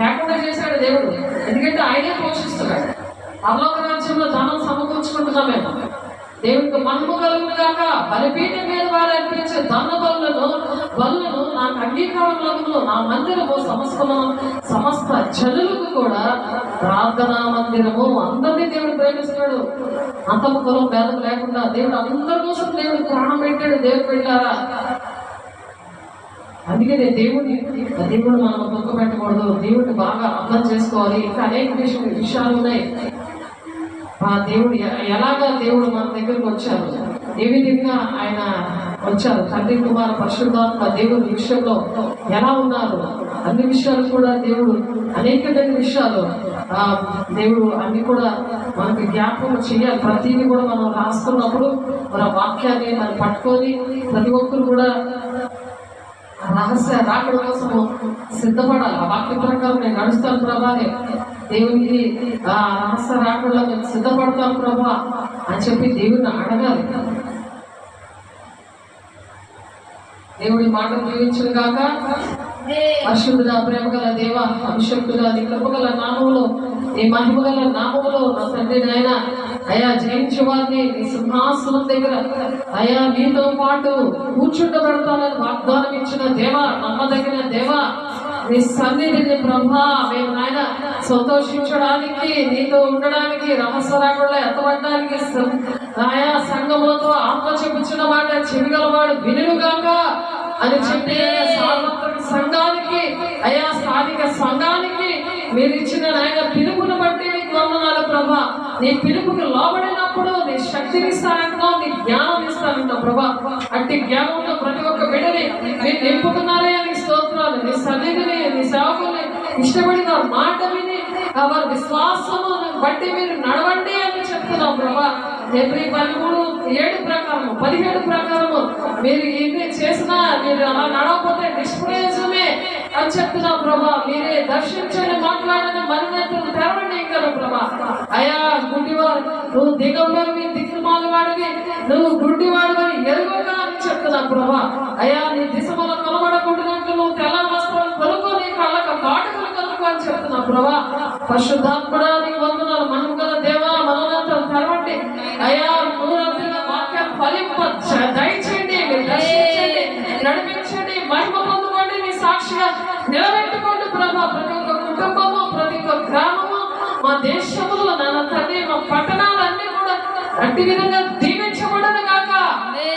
లేకుండా చేశాడు దేవుడు. ఎందుకంటే ఆయనే పోషిస్తున్నాడు. పరలోక రాజ్యంలో ధనం సమకూర్చుకుంటున్నాం మేము. దేవుడికి మహిమ కలుగును గాక. బలిపీఠం మీద వారు అర్పించే దహన బలులను నాకు అంగీకారంలో నా మందిరము సమస్త జనులకు కూడా ప్రార్థనా మందిరము. అందరినీ దేవుడు ప్రేమిస్తున్నాడు. అంతము కులం భేదం లేకుండా దేవుడు అందరి కోసం దేవుడు ప్రాణం పెట్టాడు. దేవుడు పెట్టారా? అందుకనే దేవుడు మనం దుఃఖ పెట్టకూడదు. దేవుడిని బాగా అర్థం చేసుకోవాలి. ఇంకా అనేక విషయాలు ఉన్నాయి. ఆ దేవుడు ఎలాగా దేవుడు మన దగ్గరకు వచ్చారు, ఏ విధంగా ఆయన వచ్చారు, తండ్రి కుమార పరిశుద్ధాత్మ దేవుడి విషయంలో ఎలా ఉన్నారు, అన్ని విషయాలు కూడా దేవుడు అనేకమైన విషయాలు దేవుడు అన్ని కూడా మనకి జ్ఞాపకం చేయాలి. ప్రతిదీ కూడా మనం రాసుకున్నప్పుడు మన వాక్యాన్ని మనం పట్టుకొని ప్రతి ఒక్కరు కూడా రహస్య రాకడ కోసము సిద్ధపడాలి. ఆ వాక్య ప్రకారం నేను నడుస్తాను ప్రభానే, దేవునికి ఆ రహస్య రాకడలో నేను సిద్ధపడతాను ప్రభా అని చెప్పి దేవుడిని అడగాలి. దేవుడి మాట జీవించును గాక. పరిశుద్ధుడా, ప్రేమ గల దేవ, అభిషక్తుడా, నీ కృపగల నామములో, నీ మహిమగల నామములో నా తండ్రి నాయన అయా జయించు వారిని నీ సింహాసనం దగ్గర అయా నీతో పాటు కూర్చుండబెడతానని వాగ్దానం ఇచ్చిన దేవా, నమ్మదగిన దేవా, నీ సన్నిధిని ప్రభా మేము నాయన సంతోషించడానికి, నీతో ఉండడానికి, రహస్య రాకుండా ఎత్తబడడానికి ఆయా సంఘములతో ఆత్మ చెప్పుచున్న మాట చెవిగలవాడు వినుగాక అని చెప్పి సార్వత్రిక సంఘానికి అయా స్థానిక సంఘానికి మీరు ఇచ్చిన నాయన పిలుపును బట్టి నీకు వందనాలు ప్రభా. నీ పిలుపుకి లోబడినప్పుడు నీ శక్తిని ఇస్తానంటున్నావు, నీ జ్ఞానం ఇస్తానంటున్నావు ప్రభా. అట్టి జ్ఞానంలో ప్రతి ఒక్క బిడ్డని మీరు నింపుతున్నారే అని స్తోత్రాలు. నీ సన్నిధిని, నీ సేవకుని ఇష్టపడిన మాట విని వారి విశ్వాసము బట్టి మీరు నడవండి అని చెప్తున్నాం ప్రభా. Hebrew 13:7 ప్రకారము 17 ప్రకారము మీరు ఏమి చేసినా మీరు అలా నడవకపోతే నిష్ప్రయోజనమే అని చెప్తున్నాం ప్రభా. మీరే దర్శించండి, మాట్లాడండి, మరినేతలు తెరవండి ఇంకా ప్రభా. అయా గుడ్డివాడు, నువ్వు దిగంబరివి, దిక్కుమాలి వాడివి, నువ్వు గుడ్డివాడివని ఎరుగగా అని చెప్తున్నావు ప్రభా. అయా నీ దిశమల కొలబడకూడదంటూ నువ్వు తెల్ల వస్త్రాలు కొనుక్కో, నీ కళ్ళకు కాటుకలు కొనుక్కో అని చెప్తున్నావు ప్రభా. పరిశుద్ధాత్మడా నీకు వందనాలు. మనం గల దేవా మనోనంతరం తెరవండి అయా. నూరంతగా వాక్యం ఫలింప దయచేయండి, మీరు దర్శించండి, నడిపించండి, మహిమ పొందుకోండి, నీ నిలబెట్టుకోండి ప్రభా. ప్రతి ఒక్క కుటుంబము, ప్రతి ఒక్క గ్రామము, మా దేశంలో నాన్న తండ్రి, మా పట్టణాలన్నీ కూడా అట్టి విధంగా దీవించబడను గాక,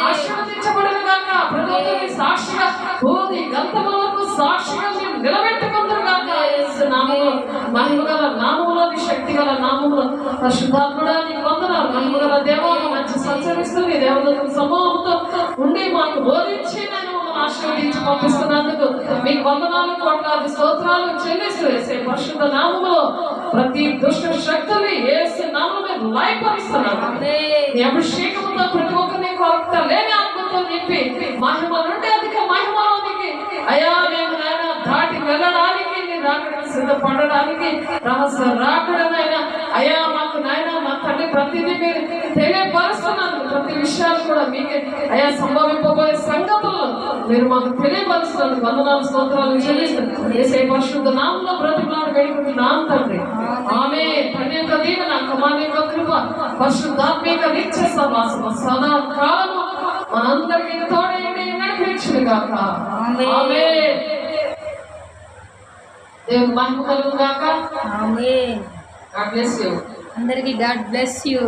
ఆశీర్వదించబడను గాక. ప్రతి ఒక్కరికి సాక్షిగా భూమి గంతముల వరకు సాక్షిగా మేము నిలబెట్టుకుందరు గాక. యేసు నామములో, మహిమ గల నామములోని, శక్తి గల నామములో పరిశుద్ధాత్ముడా నీకు వందనాలు. మహిమ గల దేవా, మంచి సంచరిస్తుంది దేవదూతల సమూహంతో ఉండి మాకు బోధించి నేను ఆశీర్వదించి పంపిస్తున్నందుకు మీకు వందనాలు, కోట్లాది స్తోత్రాలు చెల్లిస్తూ యేసే పరిశుద్ధ నామములో ప్రతి దుష్ట శక్తుల్ని యేసు నామములో లయపరుస్తున్నాను. నీ అభిషేకముతో ప్రతి ఒక్కరిని కొరత లేని ఆత్మతో నింపి మహిమ నుండి అధిక మహిమలోనికి అయా మేము నాయన దాటి వెళ్ళడానికి, నీ రాకడానికి సిద్ధపడడానికి, రహస్య రాకడమైనా అయా మాకు నాయన మా తండ్రి ప్రతిదీ మీరు తెలియపరుస్తున్నాను. ప్రతి విషయాలు కూడా మీకే అయా సంభవింపబోయే సంగతుల్లో మీరు మాకు తెలియపరుస్తున్నారు. వందనాలు స్తోత్రాలు చెల్లిస్తున్నారు. యేసే పరిశుద్ధ నామములో బ్రతిమలాడి వేడుకుంటున్నాను తండ్రి. ఆమేన్. తండ్రి యొక్క దీవెన, కుమారుని యొక్క కృప, పరిశుద్ధాత్మిక నిత్య సహవాసము సదా కాలము మనందరికీ తోడైండి నడిపించును గాక. ఆమేన్. దేవుని మహిమ కలుగును గాక. ఆమేన్. God bless you. అందరికీ గాడ్ బ్లెస్ యూ.